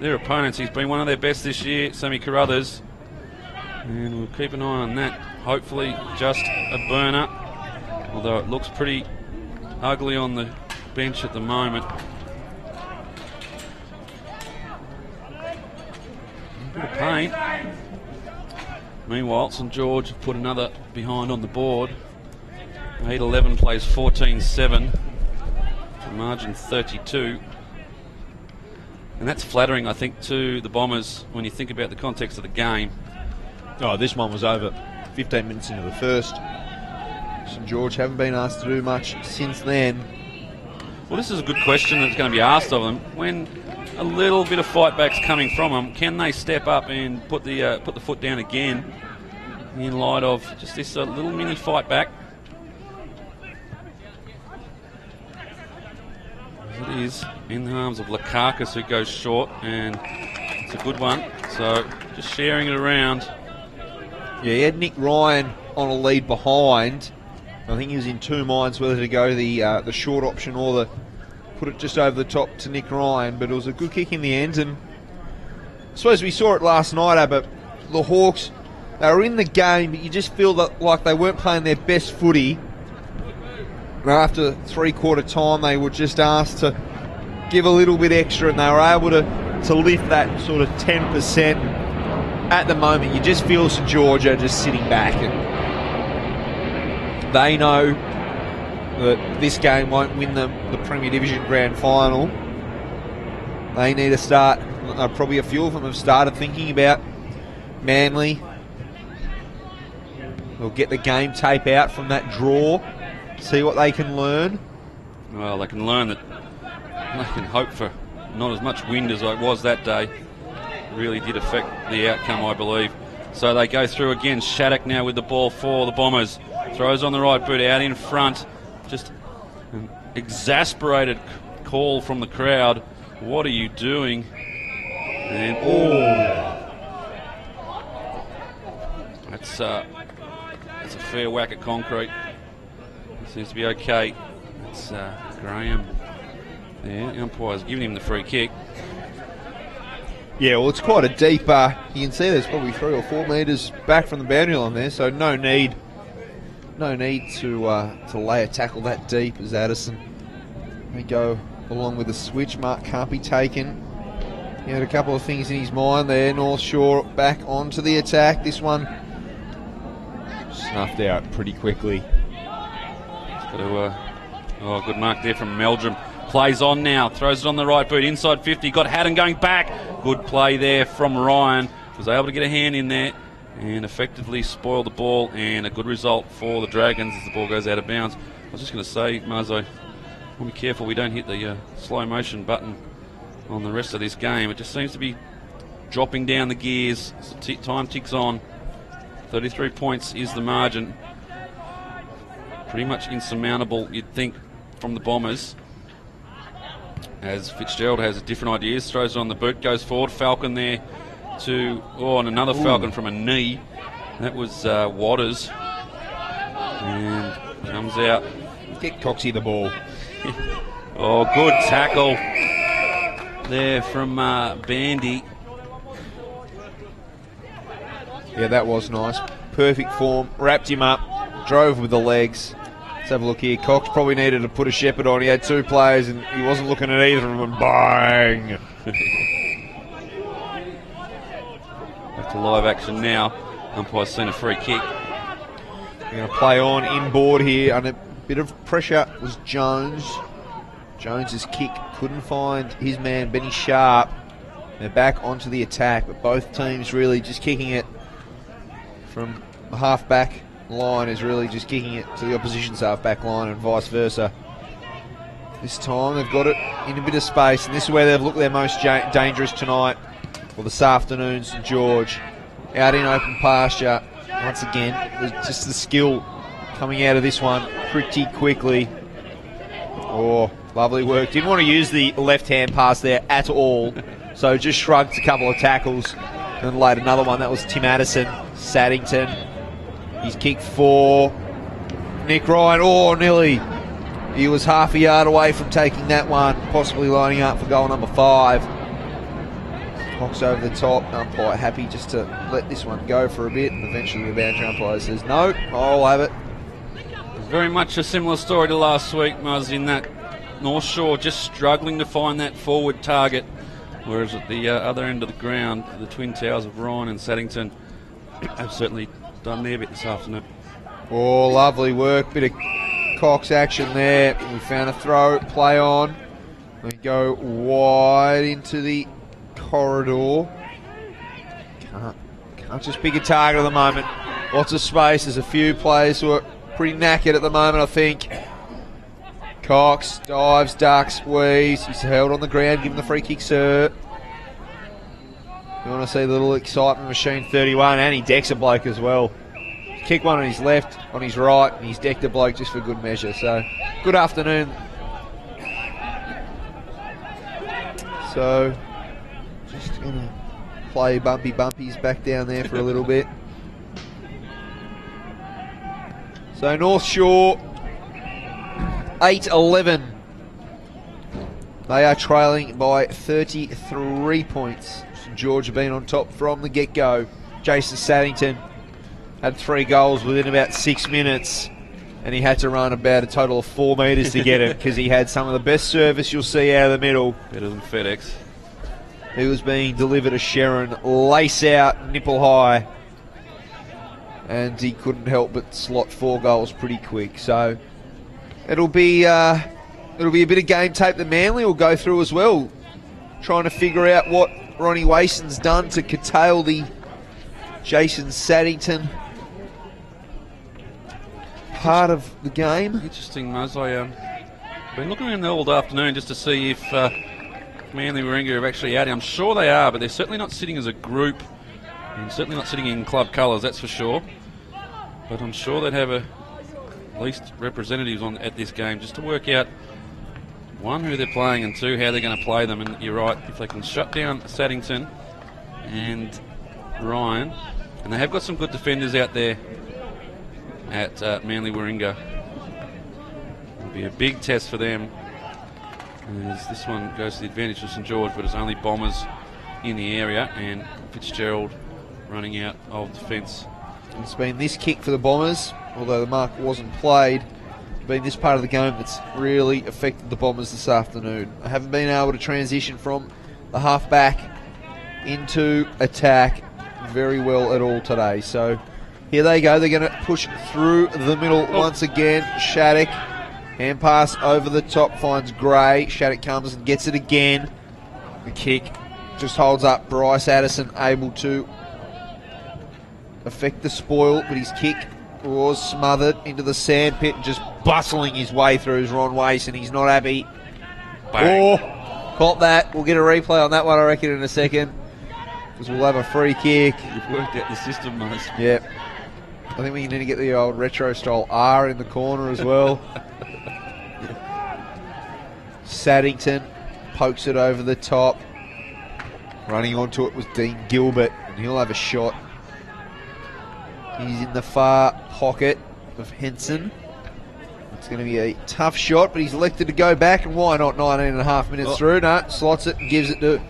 their opponents. He's been one of their best this year, Sammy Carruthers. And we'll keep an eye on that. Hopefully just a burner, although it looks pretty ugly on the bench at the moment. A bit of pain. Meanwhile, St George have put another behind on the board. 8-11 plays 14-7. The margin 32. And that's flattering, I think, to the Bombers when you think about the context of the game. Oh, this one was over 15 minutes into the first. St George haven't been asked to do much since then. Well, this is a good question that's going to be asked of them. When a little bit of fight back's coming from them, can they step up and put the foot down again in light of just this little mini fight back? As it is in the arms of Lakakis, who goes short, and it's a good one. So just sharing it around. Yeah, he had Nick Ryan on a lead behind. I think he was in two minds whether to go the short option or put it just over the top to Nick Ryan, but it was a good kick in the end. And I suppose we saw it last night, but the Hawks, they were in the game, but you just feel that like they weren't playing their best footy. And after three-quarter time, they were just asked to give a little bit extra, and they were able to lift that sort of 10%. At the moment, you just feel St George are just sitting back, and they know that this game won't win them the Premier Division Grand Final. They need to start, probably a few of them have started thinking about Manly. They'll get the game tape out from that draw, see what they can learn. Well, they can learn that they can hope for not as much wind as it was that day. Really did affect the outcome, I believe. So they go through again. Shattuck now with the ball for the Bombers. Throws on the right boot, out in front. Just an exasperated call from the crowd. What are you doing? And that's a fair whack at concrete. Seems to be okay. It's Graham there. The umpire's giving him the free kick. Yeah, well, it's quite a deep. You can see there's probably 3 or 4 metres back from the boundary line there, so no need to lay a tackle that deep as Addison. They go along with the switch. Mark can't be taken. He had a couple of things in his mind there. North Shore back onto the attack. This one snuffed out pretty quickly. Got good mark there from Meldrum. Plays on now, throws it on the right boot, inside 50, got Haddon going back. Good play there from Ryan. Was able to get a hand in there and effectively spoil the ball, and a good result for the Dragons as the ball goes out of bounds. I was just going to say, Marzo, we'll be careful we don't hit the slow motion button on the rest of this game. It just seems to be dropping down the gears as time ticks on. 33 points is the margin. Pretty much insurmountable, you'd think, from the Bombers. As Fitzgerald has different ideas, throws it on the boot, goes forward. Falcon there and another Falcon from a knee. That was Waters. And comes out. Get Coxie the ball. Oh, good tackle there from Bandy. Yeah, that was nice. Perfect form. Wrapped him up. Drove with the legs. Let's have a look here. Cox probably needed to put a shepherd on. He had two players and he wasn't looking at either of them. Bang! Back to live action now. Umpire's seen a free kick. We're going to play on inboard here. Under a bit of pressure was Jones. Jones's kick couldn't find his man, Benny Sharp. They're back onto the attack, but both teams really just kicking it from the half-back line is really just kicking it to the opposition's half-back line and vice versa. This time they've got it in a bit of space, and this is where they've looked their most dangerous tonight, or this afternoon. St George out in open pasture. Once again, just the skill coming out of this one pretty quickly. Oh, lovely work. Didn't want to use the left-hand pass there at all, so just shrugged a couple of tackles and laid another one. That was Tim Addison. Saddington. He's kicked for Nick Ryan. Oh, nearly. He was half a yard away from taking that one, possibly lining up for goal number 5. Cox over the top. Umpire happy just to let this one go for a bit, and eventually the boundary umpire says, no, I'll have it. Very much a similar story to last week, Muzz, in that North Shore just struggling to find that forward target, whereas at the other end of the ground, the Twin Towers of Ryan and Saddington have certainly done their bit this afternoon. Oh, lovely work. Bit of Cox action there. We found a throw, play on. We go wide into the corridor. Can't just pick a target at the moment. Lots of space. There's a few players who are pretty knackered at the moment, I think. Cox dives, ducks, squeeze. He's held on the ground, given the free kick, sir. You want to see the little excitement machine 31, and he decks a bloke as well. Kick one on his left, on his right, and he's decked a bloke just for good measure. So, good afternoon. So, just going to play bumpy bumpies back down there for a little bit. So, North Shore, 8-11. They are trailing by 33 points. St George have been on top from the get-go. Jason Saddington had 3 goals within about 6 minutes, and he had to run about a total of 4 metres to get it because he had some of the best service you'll see out of the middle. Better than FedEx. He was being delivered to Sharon, lace out, nipple high, and he couldn't help but slot 4 goals pretty quick. So it'll be a bit of game tape that Manly will go through as well, trying to figure out what Ronnie Wason's done to curtail the Jason Saddington part of the game. Interesting, Muzz. I've been looking in the all afternoon just to see if Manly Warringah are actually out. I'm sure they are, but they're certainly not sitting as a group, and certainly not sitting in club colours, that's for sure. But I'm sure they'd have at least representatives on at this game just to work out, 1, who they're playing, and 2, how they're going to play them. And you're right, if they can shut down Saddington and Ryan, and they have got some good defenders out there at Manly Warringah. It'll be a big test for them, as this one goes to the advantage of St George, but it's only Bombers in the area, and Fitzgerald running out of defence. It's been this kick for the Bombers, although the mark wasn't played. It's been this part of the game that's really affected the Bombers this afternoon. I haven't been able to transition from the half-back into attack very well at all today. So here they go. They're going to push through the middle once again. Shattuck, hand pass over the top, finds Gray. Shattuck comes and gets it again. The kick just holds up. Bryce Addison able to affect the spoil, but his kick was smothered into the sand pit and just bustling his way through is Ron Wason. He's not happy. Bang. Oh, caught that. We'll get a replay on that one, I reckon, in a second, because we'll have a free kick. You've worked out the system, mate. Yep. I think we need to get the old retro style R in the corner as well. Saddington pokes it over the top. Running onto it was Dean Gilbert, and he'll have a shot. He's in the far pocket of Henson. It's going to be a tough shot, but he's elected to go back, and why not 19 and a half minutes through? No, slots it and gives it to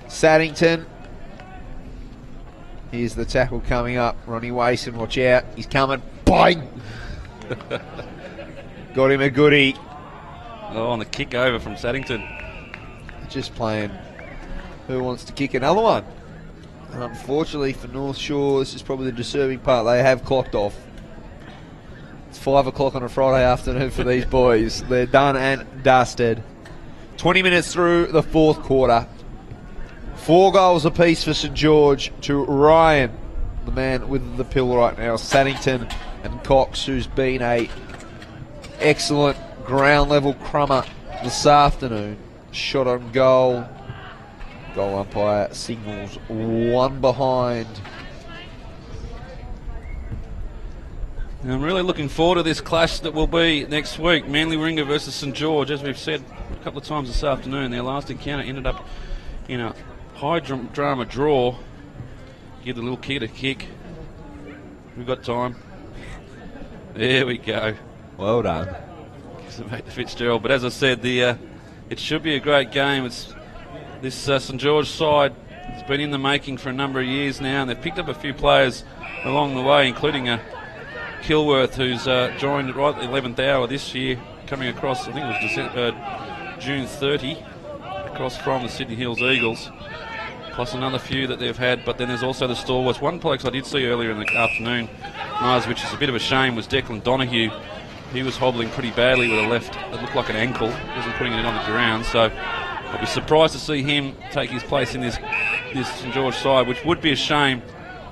Saddington. Here's the tackle coming up. Ronnie Wason, watch out. He's coming. Bang! Got him a goodie. Oh, on the kick over from Saddington. Just playing who wants to kick another one. And unfortunately for North Shore, this is probably the disturbing part. They have clocked off. It's 5 o'clock on a Friday afternoon for these boys. They're done and dusted. 20 minutes through the fourth quarter. 4 goals apiece for St George to Ryan, the man with the pill right now. Saddington and Cox, who's been a excellent ground level crummer this afternoon. Shot on goal. Goal umpire signals 1 behind. And I'm really looking forward to this clash that will be next week. Manly Warringah versus St George. As we've said a couple of times this afternoon, their last encounter ended up in a high drama draw. Give the little kid a kick. We've got time. There we go. Well done. Gives it back to Fitzgerald. But as I said, it should be a great game. It's this St George side has been in the making for a number of years now, and they've picked up a few players along the way, including Kilworth, who's joined right at the 11th hour this year, coming across, I think it was June 30, across from the Sydney Hills Eagles, plus another few that they've had. But then there's also the stalwarts. One player I did see earlier in the afternoon, which is a bit of a shame, was Declan Donahue. He was hobbling pretty badly with a left, it looked like an ankle. He wasn't putting it on the ground, so I'd be surprised to see him take his place in this St George side, which would be a shame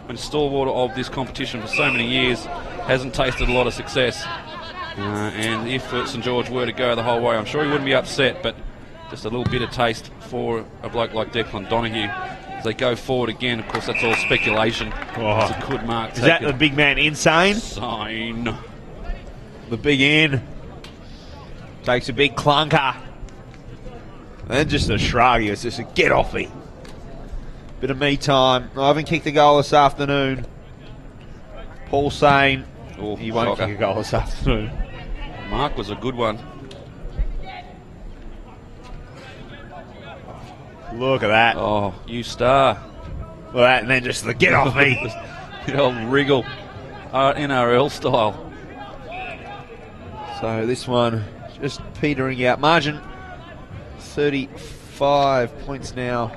when stalwart of this competition for so many years hasn't tasted a lot of success. And if St George were to go the whole way, I'm sure he wouldn't be upset, but just a little bit of taste for a bloke like Declan Donahue. As they go forward again, of course, that's all speculation. It's a good mark. Is that the big man Insane? Sign. The big in. Takes a big clunker. And just a shrug. It's just a get off me. Bit of me time. I haven't kicked a goal this afternoon. Paul Sane. Oh, he won't shocker. kick a goal this afternoon. Mark was a good one. Look at that. Oh, you star. Look at that, and then just the get off me. The old wriggle. NRL style. So this one just petering out. Margin 35 points now.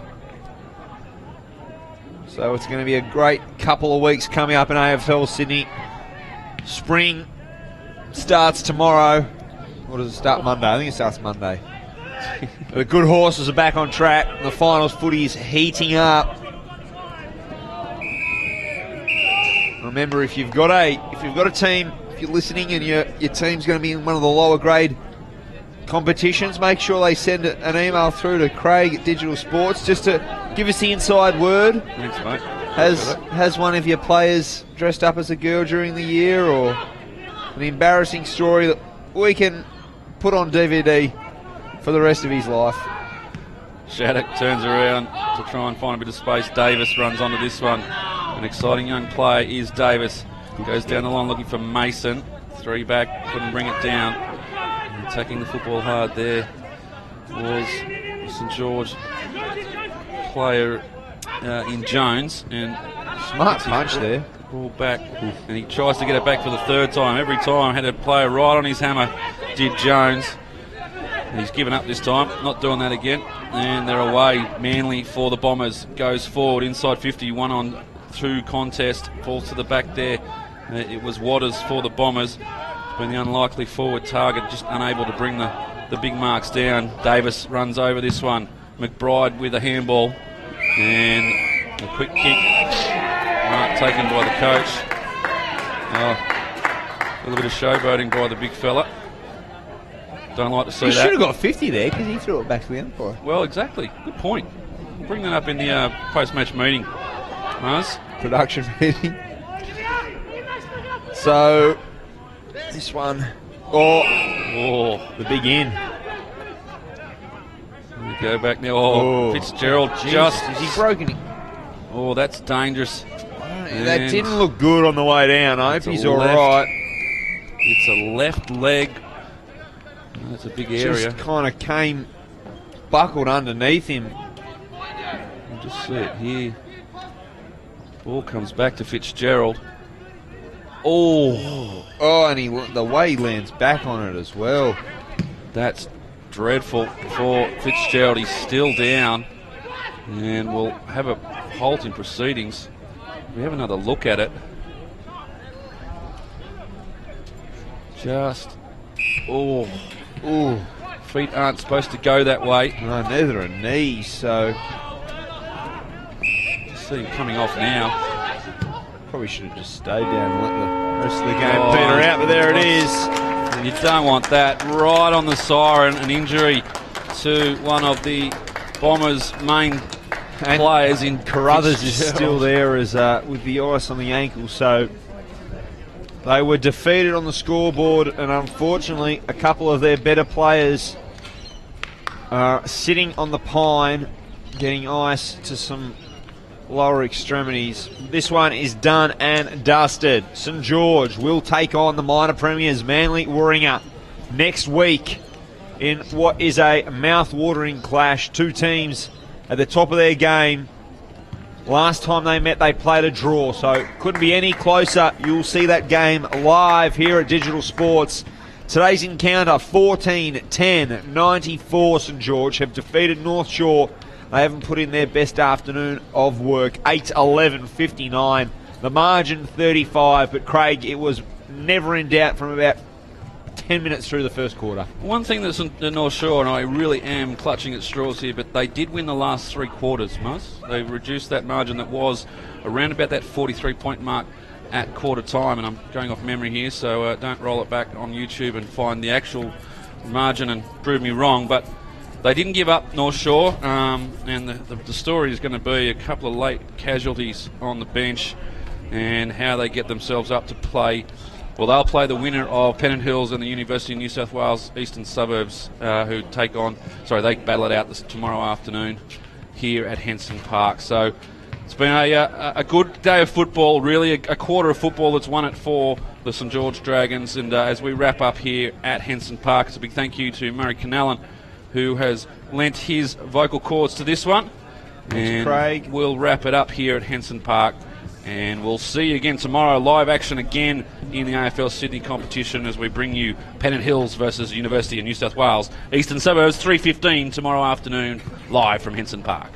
So it's going to be a great couple of weeks coming up in AFL Sydney. Spring starts tomorrow. Or does it start Monday? I think it starts Monday. The good horses are back on track. The finals footy is heating up. Remember, if you've got a team, if you're listening and your team's going to be in one of the lower grade competitions, make sure they send an email through to Craig at Digital Sports just to give us the inside word. Thanks, mate. Has one of your players dressed up as a girl during the year, or an embarrassing story that we can put on DVD for the rest of his life? Shattuck turns around to try and find a bit of space. Davis runs onto this one. An exciting young player is Davis. Goes down the line looking for Mason. 3 back, couldn't bring it down. Attacking the football hard there was St George player in Jones. And smart punch there. Ball back. And he tries to get it back for the 3rd time. Every time had a player right on his hammer, did Jones. He's given up this time, not doing that again. And they're away. Manly for the Bombers. Goes forward inside 50, 1-on-2 contest. Falls to the back there. It was Waters for the Bombers. It's been the unlikely forward target, just unable to bring the big marks down. Davis runs over this one. McBride with a handball. And a quick kick. Mark taken by the coach. A little bit of showboating by the big fella. Don't like to see that. He should have got 50 there because he threw it back to the umpire. Well, exactly. Good point. Bring that up in the post-match meeting, Mars. Production meeting. So, this one. Oh, the big in. Go back now. Oh, Fitzgerald Jesus, is he broken it? Oh, that's dangerous. That And didn't look good on the way down. I hope he's all left. right. It's a left leg. That's a big area. Just kind of came buckled underneath him. We'll just see it here. Ball comes back to Fitzgerald. Oh, And the way he lands back on it as well. that's dreadful for Fitzgerald. He's still down, and we'll have a halt in proceedings. We have another look at it. Ooh. Feet aren't supposed to go that way. No, neither are knees, so Just see him coming off now. probably should have just stayed down and let the rest of the game peter out, but there it is. And you don't want that. Right on the siren, an injury to one of the Bombers' main And players in Carruthers is Fitzgerald. still there as with the ice on the ankle, so they were defeated on the scoreboard, and unfortunately a couple of their better players are sitting on the pine getting ice to some lower extremities. This one is done and dusted. St George will take on the minor premiers Manly Warringah next week in what is a mouth-watering clash. Two teams at the top of their game. Last time they met, they played a draw, so couldn't be any closer. You'll see that game live here at Digital Sports. Today's encounter, 14-10-94 St George have defeated North Shore. They haven't put in their best afternoon of work. 8-11-59. The margin 35, but Craig, it was never in doubt from about 10 minutes through the first quarter. One thing that's the North Shore, and I really am clutching at straws here, but they did win the last three quarters, Muzz. They reduced that margin that was around about that 43-point mark at quarter time, and I'm going off memory here, so don't roll it back on YouTube and find the actual margin and prove me wrong, but they didn't give up, North Shore, and the story is going to be a couple of late casualties on the bench and how they get themselves up to play. Well, they'll play the winner of Pennant Hills and the University of New South Wales Eastern Suburbs, who they battle it out tomorrow afternoon here at Henson Park. So it's been a good day of football, really a quarter of football that's won it for the St George Dragons. And as we wrap up here at Henson Park, it's a big thank you to Murray Canellan, who has lent his vocal cords to this one. And Craig. We'll wrap it up here at Henson Park. And we'll see you again tomorrow. Live action again in the AFL Sydney competition as we bring you Pennant Hills versus University of New South Wales Eastern Suburbs, 3:15 tomorrow afternoon, live from Henson Park.